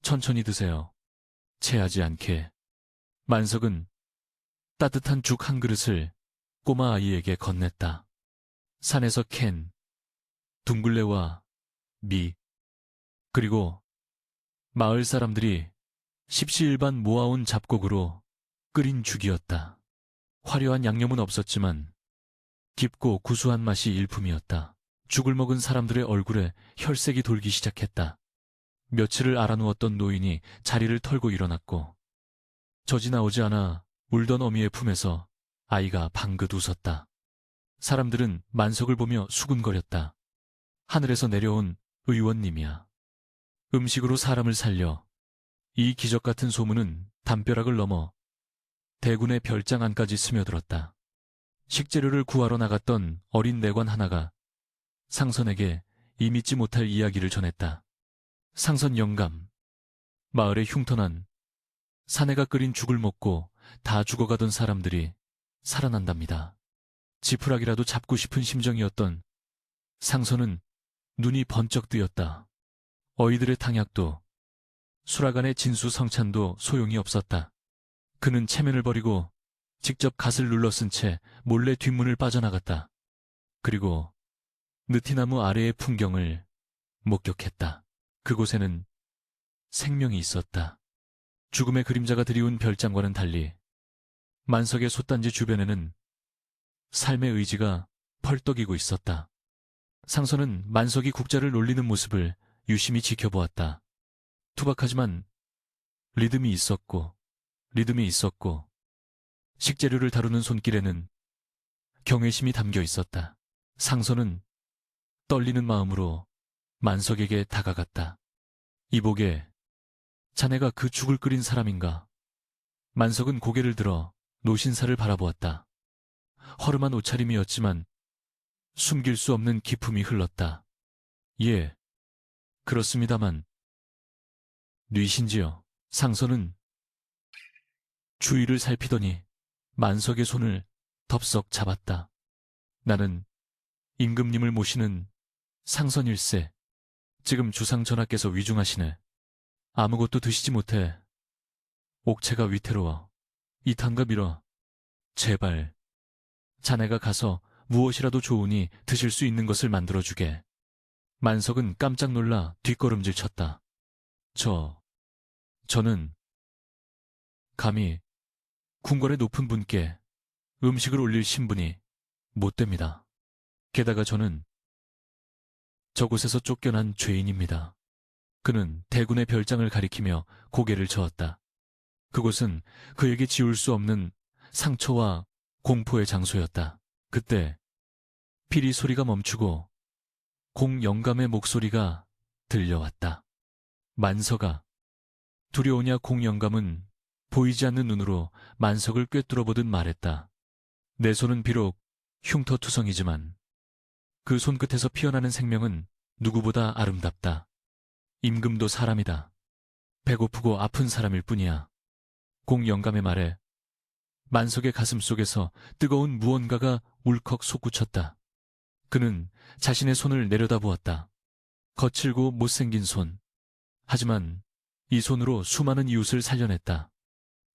천천히 드세요. 체하지 않게. 만석은 따뜻한 죽 한 그릇을 꼬마 아이에게 건넸다. 산에서 캔 둥글레와 미, 그리고 마을 사람들이 십시일반 모아온 잡곡으로 끓인 죽이었다. 화려한 양념은 없었지만 깊고 구수한 맛이 일품이었다. 죽을 먹은 사람들의 얼굴에 혈색이 돌기 시작했다. 며칠을 알아누웠던 노인이 자리를 털고 일어났고 젖이 나오지 않아 울던 어미의 품에서 아이가 방긋 웃었다. 사람들은 만석을 보며 수군거렸다. 하늘에서 내려온 의원님이야. 음식으로 사람을 살려. 이 기적 같은 소문은 담벼락을 넘어 대군의 별장 안까지 스며들었다. 식재료를 구하러 나갔던 어린 내관 하나가 상선에게 이 믿지 못할 이야기를 전했다. 상선 영감, 마을의 흉터난 사내가 끓인 죽을 먹고 다 죽어가던 사람들이 살아난답니다. 지푸라기라도 잡고 싶은 심정이었던 상선은 눈이 번쩍 뜨였다. 어이들의 탕약도 수라간의 진수성찬도 소용이 없었다. 그는 체면을 버리고 직접 갓을 눌러 쓴 채 몰래 뒷문을 빠져나갔다. 그리고 느티나무 아래의 풍경을 목격했다. 그곳에는 생명이 있었다. 죽음의 그림자가 드리운 별장과는 달리 만석의 솥단지 주변에는 삶의 의지가 펄떡이고 있었다. 상선은 만석이 국자를 놀리는 모습을 유심히 지켜보았다. 투박하지만 리듬이 있었고 식재료를 다루는 손길에는 경외심이 담겨 있었다. 상선은 떨리는 마음으로 만석에게 다가갔다. 이보게, 자네가 그 죽을 끓인 사람인가? 만석은 고개를 들어 노신사를 바라보았다. 허름한 옷차림이었지만 숨길 수 없는 기품이 흘렀다. 예, 그렇습니다만. 뉘신지요? 상선은 주위를 살피더니 만석의 손을 덥석 잡았다. 나는 임금님을 모시는 상선일세. 지금 주상 전하께서 위중하시네. 아무것도 드시지 못해. 옥체가 위태로워. 이탄가 밀어. 제발. 자네가 가서 무엇이라도 좋으니 드실 수 있는 것을 만들어주게. 만석은 깜짝 놀라 뒷걸음질 쳤다. 저는 감히 궁궐의 높은 분께 음식을 올릴 신분이 못 됩니다. 게다가 저는 저곳에서 쫓겨난 죄인입니다. 그는 대군의 별장을 가리키며 고개를 저었다. 그곳은 그에게 지울 수 없는 상처와 공포의 장소였다. 그때 피리 소리가 멈추고 공영감의 목소리가 들려왔다. 만석아. 두려우냐? 공영감은 보이지 않는 눈으로 만석을 꿰뚫어보듯 말했다. 내 손은 비록 흉터투성이지만 그 손끝에서 피어나는 생명은 누구보다 아름답다. 임금도 사람이다. 배고프고 아픈 사람일 뿐이야. 공영감의 말에 만석의 가슴 속에서 뜨거운 무언가가 울컥 솟구쳤다. 그는 자신의 손을 내려다보았다. 거칠고 못생긴 손, 하지만 이 손으로 수많은 이웃을 살려냈다.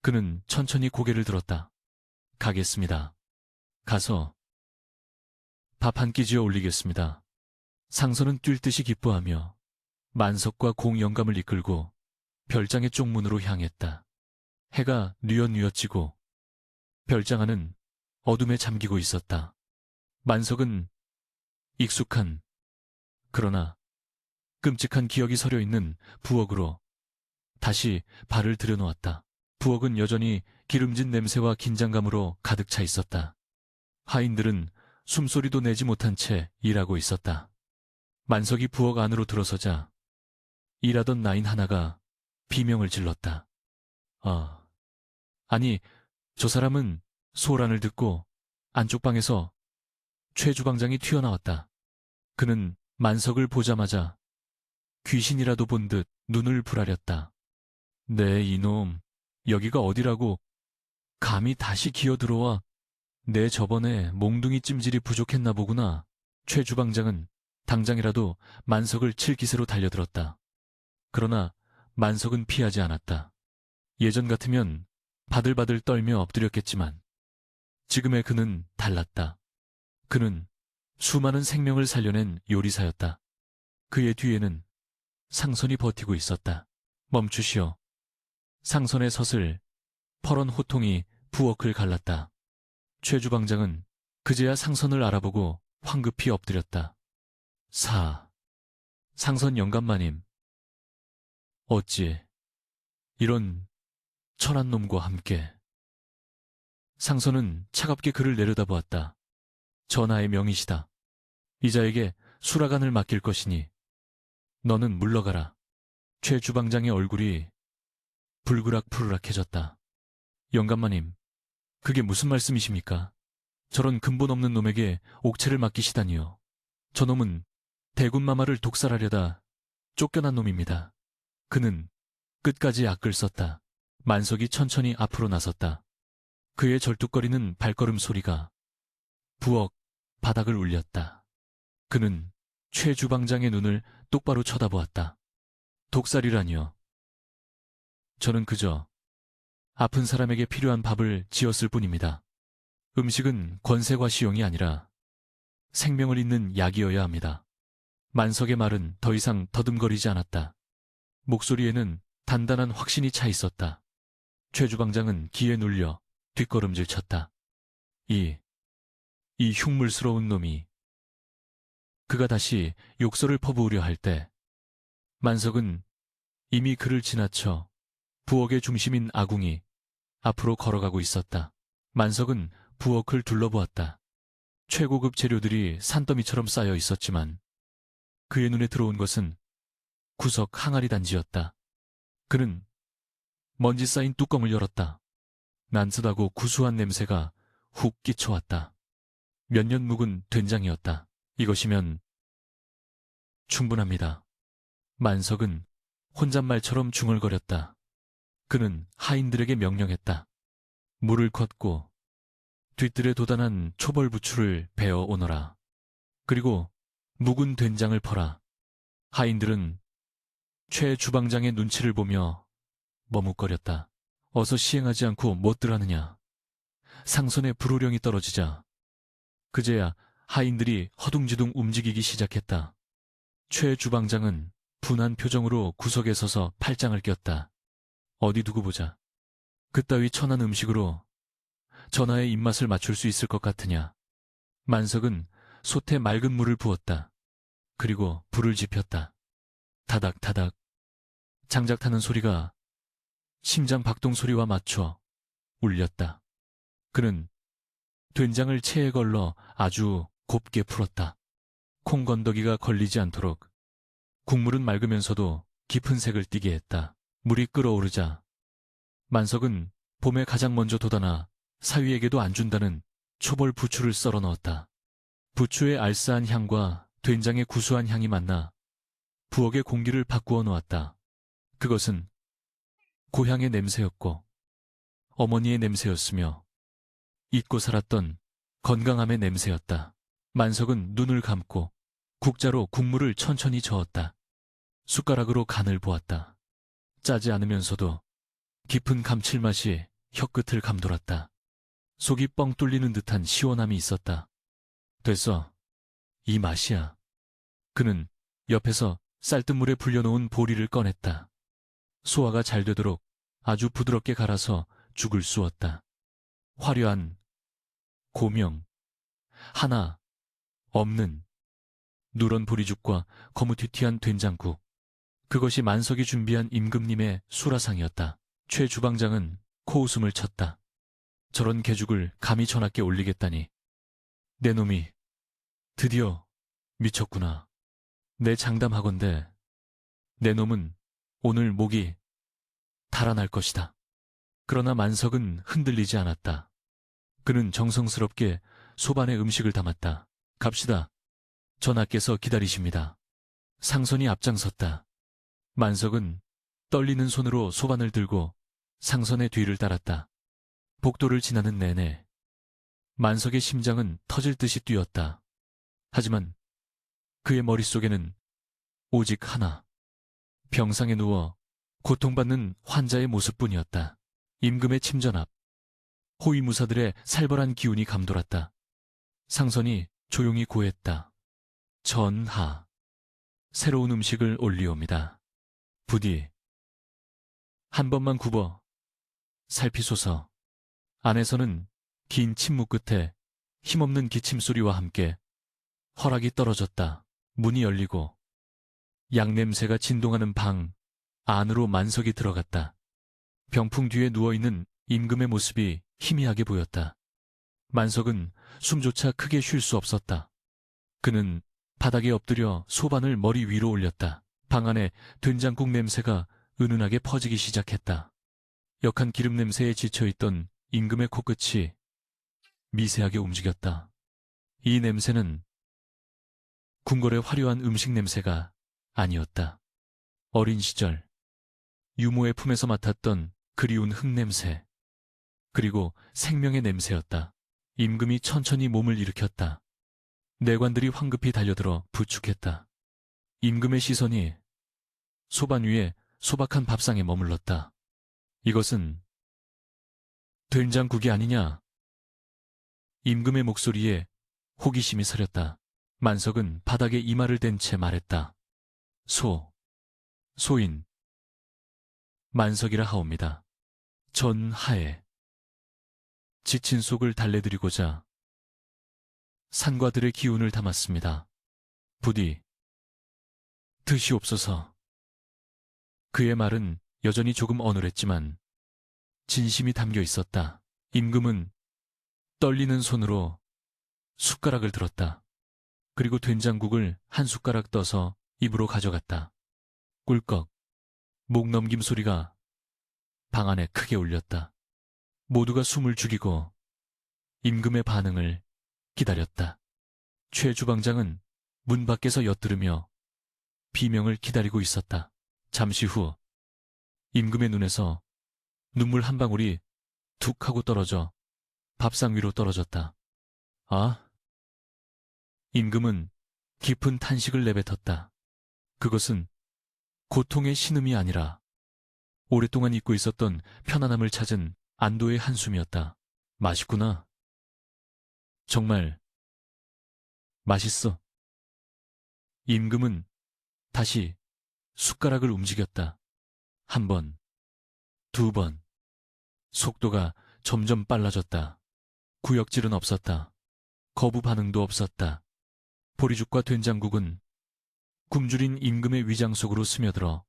그는 천천히 고개를 들었다. 가겠습니다. 가서 밥 한 끼 지어 올리겠습니다. 상선은 뛸 듯이 기뻐하며 만석과 공영감을 이끌고 별장의 쪽문으로 향했다. 해가 뉘엿뉘엿 지고 별장 안은 어둠에 잠기고 있었다. 만석은 익숙한 그러나 끔찍한 기억이 서려 있는 부엌으로 다시 발을 들여놓았다. 부엌은 여전히 기름진 냄새와 긴장감으로 가득 차 있었다. 하인들은 숨소리도 내지 못한 채 일하고 있었다. 만석이 부엌 안으로 들어서자 일하던 나인 하나가 비명을 질렀다. 아니, 저 사람은 소란을 듣고 안쪽 방에서 최 주방장이 튀어나왔다. 그는 만석을 보자마자 귀신이라도 본 듯 눈을 부라렸다. 네, 이놈, 여기가 어디라고 감히 다시 기어들어와. 내 저번에 몽둥이 찜질이 부족했나 보구나. 최 주방장은 당장이라도 만석을 칠 기세로 달려들었다. 그러나 만석은 피하지 않았다. 예전 같으면 바들바들 떨며 엎드렸겠지만 지금의 그는 달랐다. 그는 수많은 생명을 살려낸 요리사였다. 그의 뒤에는 상선이 버티고 있었다. 멈추시오. 상선의 섯을 퍼런 호통이 부엌을 갈랐다. 최 주방장은 그제야 상선을 알아보고 황급히 엎드렸다. 상선 영감마님. 어찌 이런 천한 놈과 함께. 상선은 차갑게 그를 내려다보았다. 전하의 명이시다. 이자에게 수라간을 맡길 것이니 너는 물러가라. 최 주방장의 얼굴이 불그락푸르락해졌다. 영감마님, 그게 무슨 말씀이십니까? 저런 근본 없는 놈에게 옥체를 맡기시다니요. 저놈은 대군마마를 독살하려다 쫓겨난 놈입니다. 그는 끝까지 악을 썼다. 만석이 천천히 앞으로 나섰다. 그의 절뚝거리는 발걸음 소리가 부엌 바닥을 울렸다. 그는 최 주방장의 눈을 똑바로 쳐다보았다. 독살이라니요. 저는 그저 아픈 사람에게 필요한 밥을 지었을 뿐입니다. 음식은 권세과 시용이 아니라 생명을 잇는 약이어야 합니다. 만석의 말은 더 이상 더듬거리지 않았다. 목소리에는 단단한 확신이 차 있었다. 최 주방장은 기에 눌려 뒷걸음질 쳤다. 이 흉물스러운 놈이. 그가 다시 욕설을 퍼부으려 할 때 만석은 이미 그를 지나쳐 부엌의 중심인 아궁이 앞으로 걸어가고 있었다. 만석은 부엌을 둘러보았다. 최고급 재료들이 산더미처럼 쌓여 있었지만 그의 눈에 들어온 것은 구석 항아리 단지였다. 그는 먼지 쌓인 뚜껑을 열었다. 난쓰하고 구수한 냄새가 훅 끼쳐왔다. 몇 년 묵은 된장이었다. 이것이면 충분합니다. 만석은 혼잣말처럼 중얼거렸다. 그는 하인들에게 명령했다. 물을 걷고 뒤뜰에 도단한 초벌 부추를 베어 오너라. 그리고 묵은 된장을 퍼라. 하인들은 최 주방장의 눈치를 보며 머뭇거렸다. 어서 시행하지 않고 못들 하느냐. 상선의 불호령이 떨어지자 그제야 하인들이 허둥지둥 움직이기 시작했다. 최 주방장은 분한 표정으로 구석에 서서 팔짱을 꼈다. 어디 두고 보자. 그따위 천한 음식으로 전하의 입맛을 맞출 수 있을 것 같으냐. 만석은 솥에 맑은 물을 부었다. 그리고 불을 지폈다. 다닥다닥 장작 타는 소리가 심장 박동 소리와 맞춰 울렸다. 그는 된장을 체에 걸러 아주 곱게 풀었다. 콩 건더기가 걸리지 않도록. 국물은 맑으면서도 깊은 색을 띠게 했다. 물이 끓어오르자 만석은 봄에 가장 먼저 돋아나 사위에게도 안 준다는 초벌 부추를 썰어 넣었다. 부추의 알싸한 향과 된장의 구수한 향이 만나 부엌의 공기를 바꾸어 놓았다. 그것은 고향의 냄새였고 어머니의 냄새였으며 잊고 살았던 건강함의 냄새였다. 만석은 눈을 감고 국자로 국물을 천천히 저었다. 숟가락으로 간을 보았다. 짜지 않으면서도 깊은 감칠맛이 혀끝을 감돌았다. 속이 뻥 뚫리는 듯한 시원함이 있었다. 됐어. 이 맛이야. 그는 옆에서 쌀뜨물에 불려놓은 보리를 꺼냈다. 소화가 잘 되도록 아주 부드럽게 갈아서 죽을 쑤었다. 화려한 고명, 하나 없는 누런 보리죽과 거무튀튀한 된장국. 그것이 만석이 준비한 임금님의 수라상이었다. 최 주방장은 코웃음을 쳤다. 저런 개죽을 감히 전하께 올리겠다니. 내 놈이 드디어 미쳤구나. 내 장담하건대 내 놈은 오늘 목이 달아날 것이다. 그러나 만석은 흔들리지 않았다. 그는 정성스럽게 소반에 음식을 담았다. 갑시다. 전하께서 기다리십니다. 상선이 앞장섰다. 만석은 떨리는 손으로 소반을 들고 상선의 뒤를 따랐다. 복도를 지나는 내내 만석의 심장은 터질 듯이 뛰었다. 하지만 그의 머릿속에는 오직 하나, 병상에 누워 고통받는 환자의 모습뿐이었다. 임금의 침전 앞, 호위무사들의 살벌한 기운이 감돌았다. 상선이 조용히 고했다. 전하, 새로운 음식을 올리옵니다. 부디 한 번만 굽어 살피소서. 안에서는 긴 침묵 끝에 힘없는 기침소리와 함께 허락이 떨어졌다. 문이 열리고 양냄새가 진동하는 방 안으로 만석이 들어갔다. 병풍 뒤에 누워있는 임금의 모습이 희미하게 보였다. 만석은 숨조차 크게 쉴 수 없었다. 그는 바닥에 엎드려 소반을 머리 위로 올렸다. 방 안에 된장국 냄새가 은은하게 퍼지기 시작했다. 역한 기름 냄새에 지쳐있던 임금의 코끝이 미세하게 움직였다. 이 냄새는 궁궐의 화려한 음식 냄새가 아니었다. 어린 시절 유모의 품에서 맡았던 그리운 흙냄새, 그리고 생명의 냄새였다. 임금이 천천히 몸을 일으켰다. 내관들이 황급히 달려들어 부축했다. 임금의 시선이 소반 위에 소박한 밥상에 머물렀다. 이것은 된장국이 아니냐? 임금의 목소리에 호기심이 서렸다. 만석은 바닥에 이마를 댄 채 말했다. 소인. 만석이라 하옵니다. 전하에. 지친 속을 달래드리고자 산과들의 기운을 담았습니다. 부디 드시옵소서. 그의 말은 여전히 조금 어눌했지만 진심이 담겨 있었다. 임금은 떨리는 손으로 숟가락을 들었다. 그리고 된장국을 한 숟가락 떠서 입으로 가져갔다. 꿀꺽, 목 넘김 소리가 방 안에 크게 울렸다. 모두가 숨을 죽이고 임금의 반응을 기다렸다. 최 주방장은 문 밖에서 엿들으며 비명을 기다리고 있었다. 잠시 후 임금의 눈에서 눈물 한 방울이 툭 하고 떨어져 밥상 위로 떨어졌다. 아? 임금은 깊은 탄식을 내뱉었다. 그것은 고통의 신음이 아니라 오랫동안 잊고 있었던 편안함을 찾은 안도의 한숨이었다. 맛있구나. 정말 맛있어. 임금은 다시 숟가락을 움직였다. 한 번, 두 번. 속도가 점점 빨라졌다. 구역질은 없었다. 거부 반응도 없었다. 보리죽과 된장국은 굶주린 임금의 위장 속으로 스며들어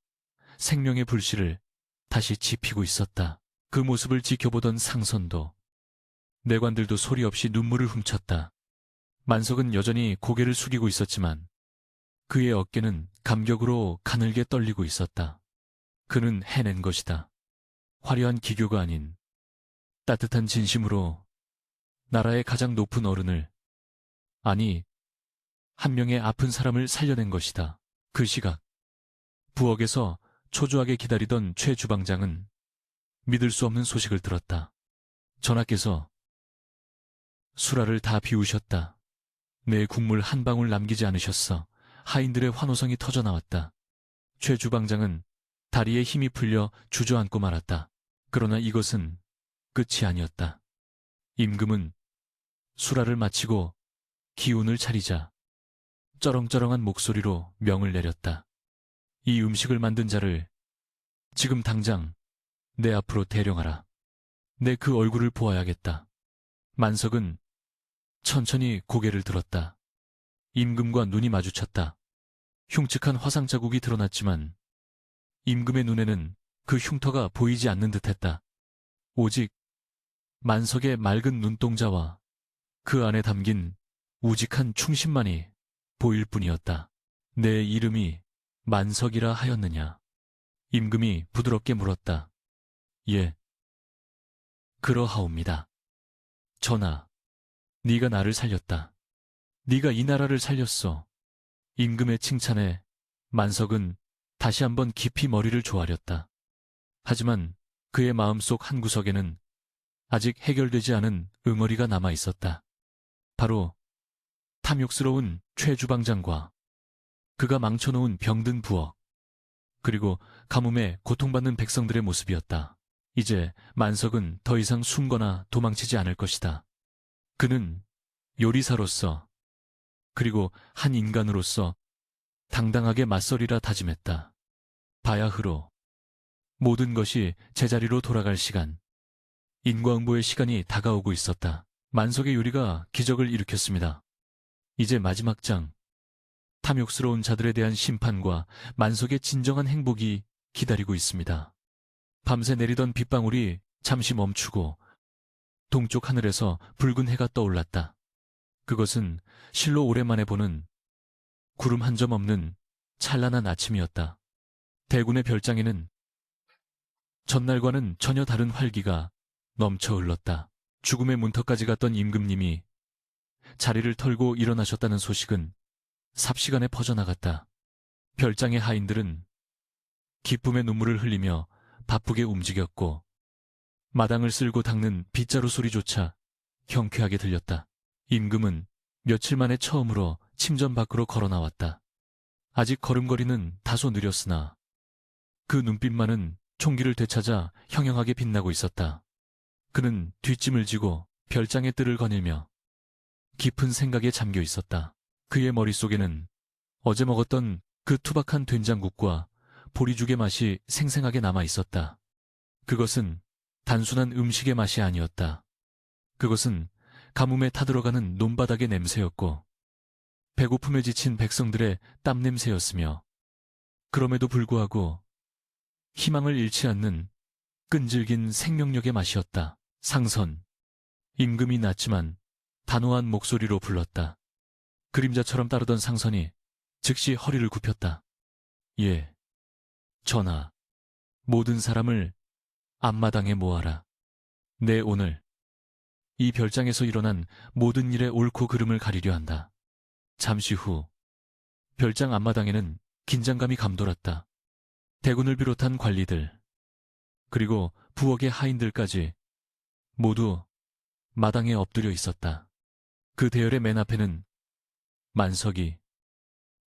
생명의 불씨를 다시 지피고 있었다. 그 모습을 지켜보던 상선도, 내관들도 소리 없이 눈물을 훔쳤다. 만석은 여전히 고개를 숙이고 있었지만 그의 어깨는 감격으로 가늘게 떨리고 있었다. 그는 해낸 것이다. 화려한 기교가 아닌 따뜻한 진심으로 나라의 가장 높은 어른을, 아니 한 명의 아픈 사람을 살려낸 것이다. 그 시각 부엌에서 초조하게 기다리던 최 주방장은 믿을 수 없는 소식을 들었다. 전하께서 수라를 다 비우셨다. 내 국물 한 방울 남기지 않으셨어. 하인들의 환호성이 터져나왔다. 최 주방장은 다리에 힘이 풀려 주저앉고 말았다. 그러나 이것은 끝이 아니었다. 임금은 수라를 마치고 기운을 차리자 쩌렁쩌렁한 목소리로 명을 내렸다. 이 음식을 만든 자를 지금 당장 내 앞으로 대령하라. 내 그 얼굴을 보아야겠다. 만석은 천천히 고개를 들었다. 임금과 눈이 마주쳤다. 흉측한 화상 자국이 드러났지만 임금의 눈에는 그 흉터가 보이지 않는 듯했다. 오직 만석의 맑은 눈동자와 그 안에 담긴 우직한 충심만이 보일 뿐이었다. 내 이름이 만석이라 하였느냐? 임금이 부드럽게 물었다. 예, 그러하옵니다. 전하, 네가 나를 살렸다. 네가 이 나라를 살렸어. 임금의 칭찬에 만석은 다시 한번 깊이 머리를 조아렸다. 하지만 그의 마음속 한구석에는 아직 해결되지 않은 응어리가 남아 있었다. 바로 탐욕스러운 최 주방장과 그가 망쳐놓은 병든 부엌, 그리고 가뭄에 고통받는 백성들의 모습이었다. 이제 만석은 더 이상 숨거나 도망치지 않을 것이다. 그는 요리사로서, 그리고 한 인간으로서 당당하게 맞서리라 다짐했다. 바야흐로 모든 것이 제자리로 돌아갈 시간, 인과응보의 시간이 다가오고 있었다. 만석의 요리가 기적을 일으켰습니다. 이제 마지막 장, 탐욕스러운 자들에 대한 심판과 만석의 진정한 행복이 기다리고 있습니다. 밤새 내리던 빗방울이 잠시 멈추고 동쪽 하늘에서 붉은 해가 떠올랐다. 그것은 실로 오랜만에 보는 구름 한 점 없는 찬란한 아침이었다. 대군의 별장에는 전날과는 전혀 다른 활기가 넘쳐 흘렀다. 죽음의 문턱까지 갔던 임금님이 자리를 털고 일어나셨다는 소식은 삽시간에 퍼져나갔다. 별장의 하인들은 기쁨의 눈물을 흘리며 바쁘게 움직였고 마당을 쓸고 닦는 빗자루 소리조차 경쾌하게 들렸다. 임금은 며칠 만에 처음으로 침전 밖으로 걸어 나왔다. 아직 걸음걸이는 다소 느렸으나 그 눈빛만은 총기를 되찾아 형형하게 빛나고 있었다. 그는 뒷짐을 지고 별장의 뜰을 거닐며 깊은 생각에 잠겨 있었다. 그의 머릿속에는 어제 먹었던 그 투박한 된장국과 보리죽의 맛이 생생하게 남아 있었다. 그것은 단순한 음식의 맛이 아니었다. 그것은 가뭄에 타들어가는 논바닥의 냄새였고 배고픔에 지친 백성들의 땀 냄새였으며 그럼에도 불구하고 희망을 잃지 않는 끈질긴 생명력의 맛이었다. 상선. 임금이 낮지만 단호한 목소리로 불렀다. 그림자처럼 따르던 상선이 즉시 허리를 굽혔다. 예, 전하, 모든 사람을 앞마당에 모아라. 내 오늘 이 별장에서 일어난 모든 일의 옳고 그름을 가리려 한다. 잠시 후 별장 앞마당에는 긴장감이 감돌았다. 대군을 비롯한 관리들, 그리고 부엌의 하인들까지 모두 마당에 엎드려 있었다. 그 대열의 맨 앞에는 만석이,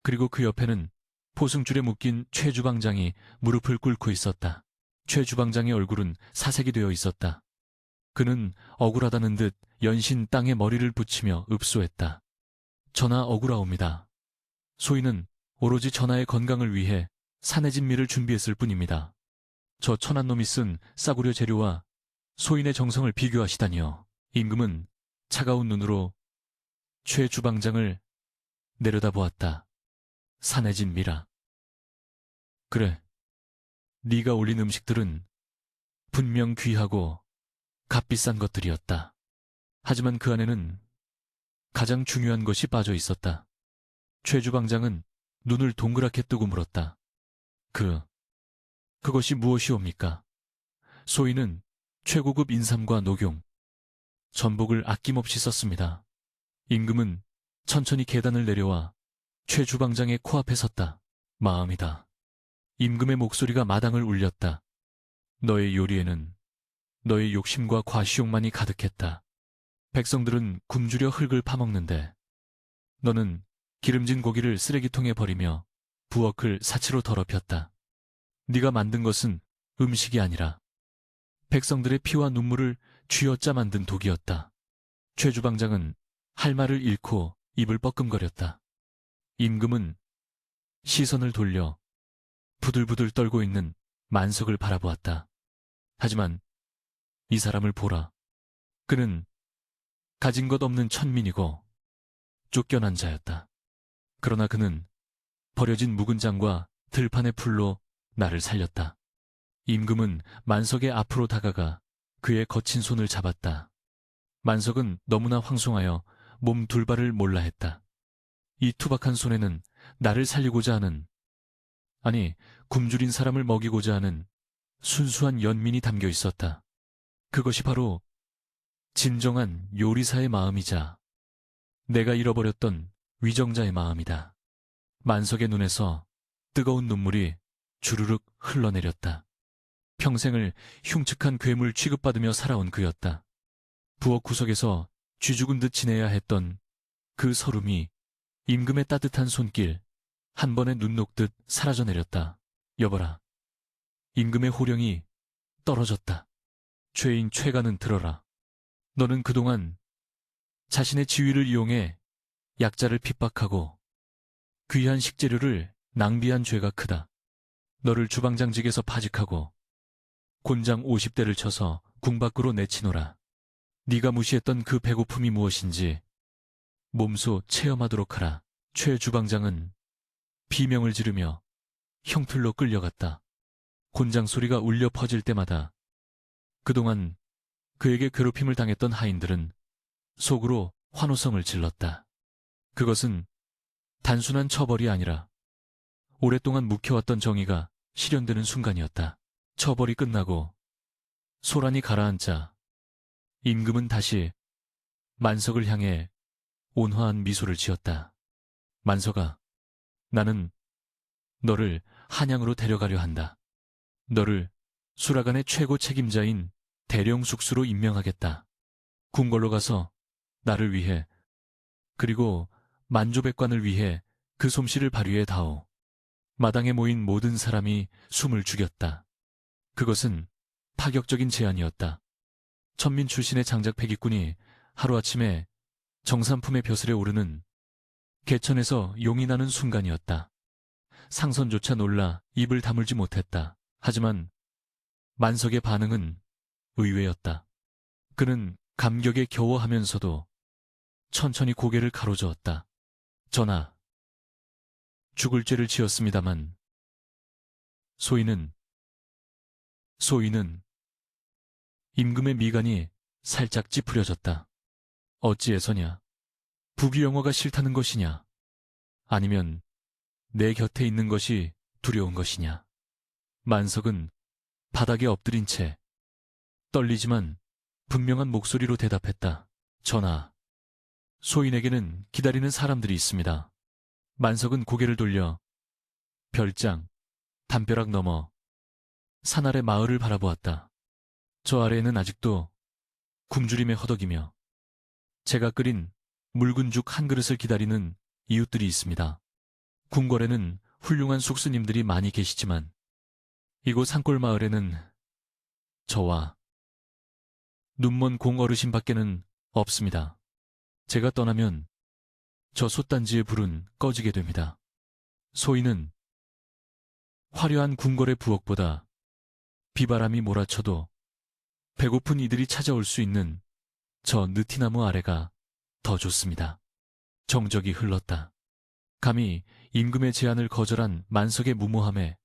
그리고 그 옆에는 포승줄에 묶인 최 주방장이 무릎을 꿇고 있었다. 최 주방장의 얼굴은 사색이 되어 있었다. 그는 억울하다는 듯 연신 땅에 머리를 붙이며 읍소했다. 전하 억울하옵니다. 소인은 오로지 전하의 건강을 위해 산해진 밀을 준비했을 뿐입니다. 저 천한 놈이 쓴 싸구려 재료와 소인의 정성을 비교하시다니요. 임금은 차가운 눈으로 최 주방장을 내려다보았다. 산해진 밀아. 그래, 네가 올린 음식들은 분명 귀하고 값비싼 것들이었다. 하지만 그 안에는 가장 중요한 것이 빠져 있었다. 최 주방장은 눈을 동그랗게 뜨고 물었다. 그것이 무엇이옵니까? 소인은 최고급 인삼과 녹용, 전복을 아낌없이 썼습니다. 임금은 천천히 계단을 내려와 최 주방장의 코앞에 섰다. 마음이다. 임금의 목소리가 마당을 울렸다. 너의 요리에는 너의 욕심과 과시욕만이 가득했다. 백성들은 굶주려 흙을 파먹는데 너는 기름진 고기를 쓰레기통에 버리며 부엌을 사치로 더럽혔다. 네가 만든 것은 음식이 아니라 백성들의 피와 눈물을 쥐어짜 만든 독이었다. 최 주방장은 할 말을 잃고 입을 뻐끔거렸다. 임금은 시선을 돌려 부들부들 떨고 있는 만석을 바라보았다. 하지만 이 사람을 보라. 그는 가진 것 없는 천민이고 쫓겨난 자였다. 그러나 그는 버려진 묵은 장과 들판의 풀로 나를 살렸다. 임금은 만석의 앞으로 다가가 그의 거친 손을 잡았다. 만석은 너무나 황송하여 몸 둘발을 몰라 했다. 이 투박한 손에는 나를 살리고자 하는, 아니 굶주린 사람을 먹이고자 하는 순수한 연민이 담겨 있었다. 그것이 바로 진정한 요리사의 마음이자 내가 잃어버렸던 위정자의 마음이다. 만석의 눈에서 뜨거운 눈물이 주르륵 흘러내렸다. 평생을 흉측한 괴물 취급받으며 살아온 그였다. 부엌 구석에서 쥐죽은 듯 지내야 했던 그 서름이 임금의 따뜻한 손길 한 번에 눈 녹듯 사라져 내렸다. 여보라. 임금의 호령이 떨어졌다. 죄인 최가는 들어라. 너는 그동안 자신의 지위를 이용해 약자를 핍박하고 귀한 식재료를 낭비한 죄가 크다. 너를 주방장직에서 파직하고 곤장 50대를 쳐서 궁 밖으로 내치노라. 네가 무시했던 그 배고픔이 무엇인지 몸소 체험하도록 하라. 최 주방장은 비명을 지르며 형틀로 끌려갔다. 곤장 소리가 울려 퍼질 때마다 그동안 그에게 괴롭힘을 당했던 하인들은 속으로 환호성을 질렀다. 그것은 단순한 처벌이 아니라 오랫동안 묵혀왔던 정의가 실현되는 순간이었다. 처벌이 끝나고 소란이 가라앉자 임금은 다시 만석을 향해 온화한 미소를 지었다. 만석아, 나는 너를 한양으로 데려가려 한다. 너를 수라간의 최고 책임자인 대령숙수로 임명하겠다. 궁궐로 가서 나를 위해 그리고 만조백관을 위해 그 솜씨를 발휘해 다오. 마당에 모인 모든 사람이 숨을 죽였다. 그것은 파격적인 제안이었다. 천민 출신의 장작 패기꾼이 하루아침에 정삼품의 벼슬에 오르는 개천에서 용이 나는 순간이었다. 상선조차 놀라 입을 다물지 못했다. 하지만 만석의 반응은 의외였다. 그는 감격에 겨워하면서도 천천히 고개를 가로저었다. 전하, 죽을 죄를 지었습니다만 소인은 임금의 미간이 살짝 찌푸려졌다. 어찌해서냐? 부귀영화가 싫다는 것이냐? 아니면 내 곁에 있는 것이 두려운 것이냐? 만석은 바닥에 엎드린 채 떨리지만 분명한 목소리로 대답했다. 전하, 소인에게는 기다리는 사람들이 있습니다. 만석은 고개를 돌려 별장, 담벼락 너머 산 아래 마을을 바라보았다. 저 아래에는 아직도 굶주림에 허덕이며 제가 끓인 묽은 죽 한 그릇을 기다리는 이웃들이 있습니다. 궁궐에는 훌륭한 숙수님들이 많이 계시지만 이곳 산골 마을에는 저와 눈먼 공 어르신밖에는 없습니다. 제가 떠나면 저 솥단지의 불은 꺼지게 됩니다. 소인은 화려한 궁궐의 부엌보다 비바람이 몰아쳐도 배고픈 이들이 찾아올 수 있는 저 느티나무 아래가 더 좋습니다. 정적이 흘렀다. 감히 임금의 제안을 거절한 만석의 무모함에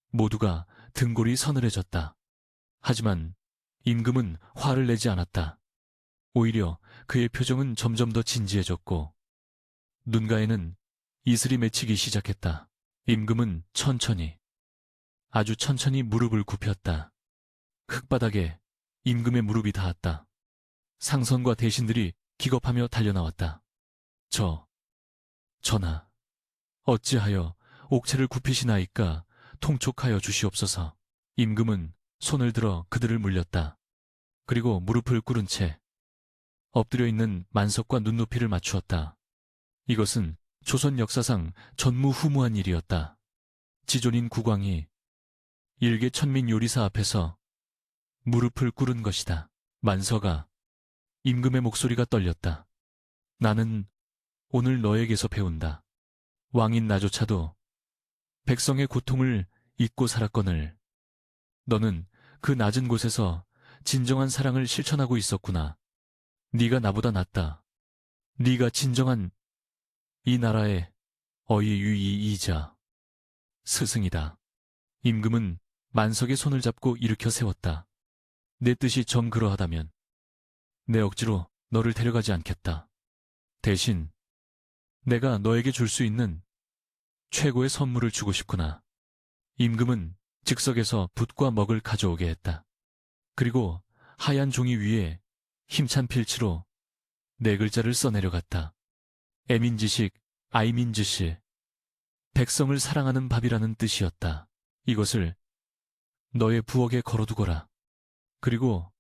모두가 등골이 서늘해졌다. 하지만 임금은 화를 내지 않았다. 오히려 그의 표정은 점점 더 진지해졌고 눈가에는 이슬이 맺히기 시작했다. 임금은 천천히, 아주 천천히 무릎을 굽혔다. 흙바닥에 임금의 무릎이 닿았다. 상선과 대신들이 기겁하며 달려나왔다. 전하, 어찌하여 옥체를 굽히시나이까 통촉하여 주시옵소서. 임금은 손을 들어 그들을 물렸다. 그리고 무릎을 꿇은 채 엎드려 있는 만석과 눈높이를 맞추었다. 이것은 조선 역사상 전무후무한 일이었다. 지존인 국왕이 일개 천민 요리사 앞에서 무릎을 꿇은 것이다. 만서가 임금의 목소리가 떨렸다. 나는 오늘 너에게서 배운다. 왕인 나조차도 백성의 고통을 잊고 살았거늘 너는 그 낮은 곳에서 진정한 사랑을 실천하고 있었구나. 네가 나보다 낫다. 네가 진정한 이 나라의 어이유이이자 스승이다. 임금은 만석의 손을 잡고 일으켜 세웠다. 내 뜻이 정 그러하다면 내 억지로 너를 데려가지 않겠다. 대신 내가 너에게 줄 수 있는 최고의 선물을 주고 싶구나. 임금은 즉석에서 붓과 먹을 가져오게 했다. 그리고 하얀 종이 위에 힘찬 필치로 4글자를 써내려갔다. 애민지식, 아이민즈시, 백성을 사랑하는 밥이라는 뜻이었다. 이것을 너의 부엌에 걸어두거라. 그리고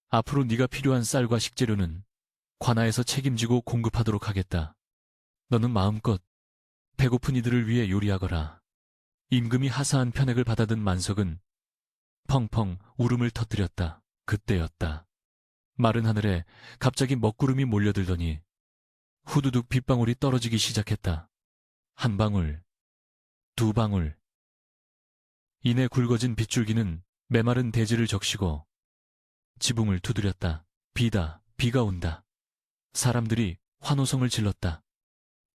앞으로 네가 필요한 쌀과 식재료는 관아에서 책임지고 공급하도록 하겠다. 너는 마음껏 배고픈 이들을 위해 요리하거라. 임금이 하사한 편액을 받아든 만석은 펑펑 울음을 터뜨렸다. 그때였다. 마른 하늘에 갑자기 먹구름이 몰려들더니 후두둑 빗방울이 떨어지기 시작했다. 한 방울, 2방울. 이내 굵어진 빗줄기는 메마른 대지를 적시고 지붕을 두드렸다. 비다, 비가 온다. 사람들이 환호성을 질렀다.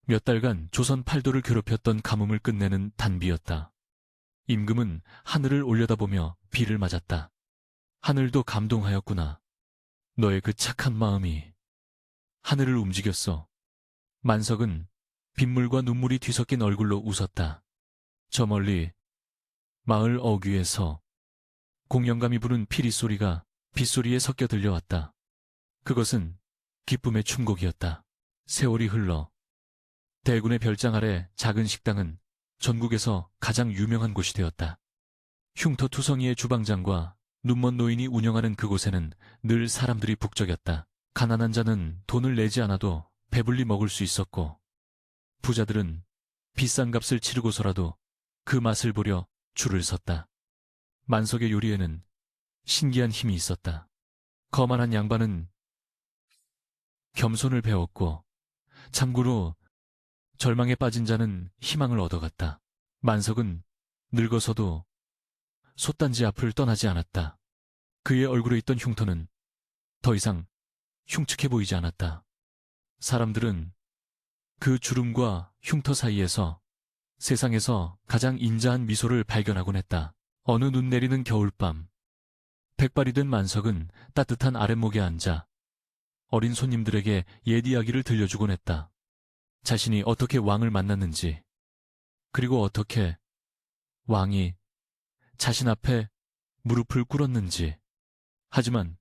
몇 달간 조선 팔도를 괴롭혔던 가뭄을 끝내는 단비였다. 임금은 하늘을 올려다보며 비를 맞았다. 하늘도 감동하였구나. 너의 그 착한 마음이 하늘을 움직였어. 만석은 빗물과 눈물이 뒤섞인 얼굴로 웃었다. 저 멀리 마을 어귀에서 공영감이 부른 피리 소리가 빗소리에 섞여 들려왔다. 그것은 기쁨의 춤곡이었다. 세월이 흘러 대군의 별장 아래 작은 식당은 전국에서 가장 유명한 곳이 되었다. 흉터 투성이의 주방장과 눈먼 노인이 운영하는 그곳에는 늘 사람들이 북적였다. 가난한 자는 돈을 내지 않아도 배불리 먹을 수 있었고 부자들은 비싼 값을 치르고서라도 그 맛을 보려 줄을 섰다. 만석의 요리에는 신기한 힘이 있었다. 거만한 양반은 겸손을 배웠고 참고로 절망에 빠진 자는 희망을 얻어갔다. 만석은 늙어서도 솥단지 앞을 떠나지 않았다. 그의 얼굴에 있던 흉터는 더 이상 흉측해 보이지 않았다. 사람들은 그 주름과 흉터 사이에서 세상에서 가장 인자한 미소를 발견하곤 했다. 어느 눈 내리는 겨울밤, 백발이 된 만석은 따뜻한 아랫목에 앉아 어린 손님들에게 옛 이야기를 들려주곤 했다. 자신이 어떻게 왕을 만났는지, 그리고 어떻게 왕이 자신 앞에 무릎을 꿇었는지. 하지만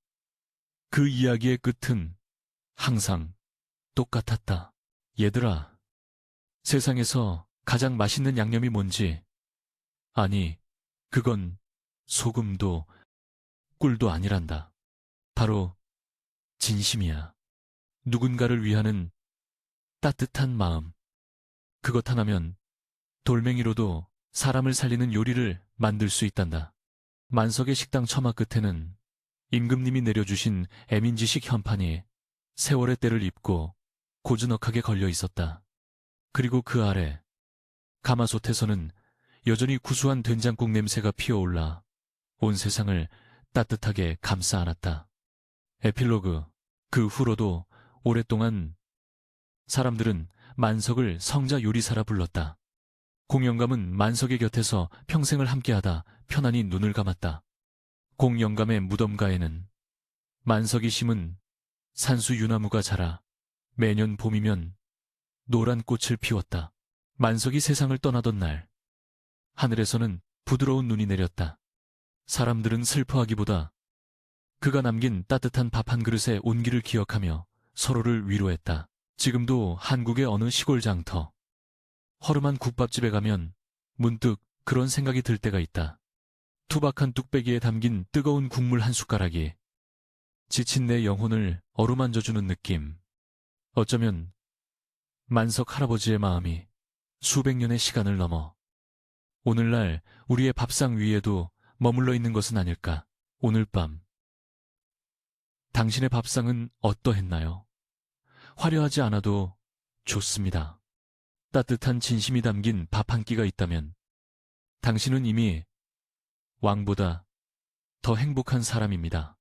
그 이야기의 끝은 항상 똑같았다. 얘들아, 세상에서 가장 맛있는 양념이 뭔지 아니, 그건 소금도 꿀도 아니란다. 바로 진심이야. 누군가를 위하는 따뜻한 마음. 그것 하나면 돌멩이로도 사람을 살리는 요리를 만들 수 있단다. 만석의 식당 처마 끝에는 임금님이 내려주신 애민지식 현판이 세월의 때를 입고 고즈넉하게 걸려 있었다. 그리고 그 아래 가마솥에서는 여전히 구수한 된장국 냄새가 피어올라 온 세상을 따뜻하게 감싸 안았다. 에필로그. 그 후로도 오랫동안 사람들은 만석을 성자 요리사라 불렀다. 공영감은 만석의 곁에서 평생을 함께하다 편안히 눈을 감았다. 공영감의 무덤가에는 만석이 심은 산수 유나무가 자라 매년 봄이면 노란 꽃을 피웠다. 만석이 세상을 떠나던 날, 하늘에서는 부드러운 눈이 내렸다. 사람들은 슬퍼하기보다 그가 남긴 따뜻한 밥 한 그릇의 온기를 기억하며 서로를 위로했다. 지금도 한국의 어느 시골 장터, 허름한 국밥집에 가면 문득 그런 생각이 들 때가 있다. 투박한 뚝배기에 담긴 뜨거운 국물 한 숟가락이 지친 내 영혼을 어루만져주는 느낌. 어쩌면 만석 할아버지의 마음이 수백 년의 시간을 넘어 오늘날 우리의 밥상 위에도 머물러 있는 것은 아닐까. 오늘 밤 당신의 밥상은 어떠했나요? 화려하지 않아도 좋습니다. 따뜻한 진심이 담긴 밥 한 끼가 있다면 당신은 이미 왕보다 더 행복한 사람입니다.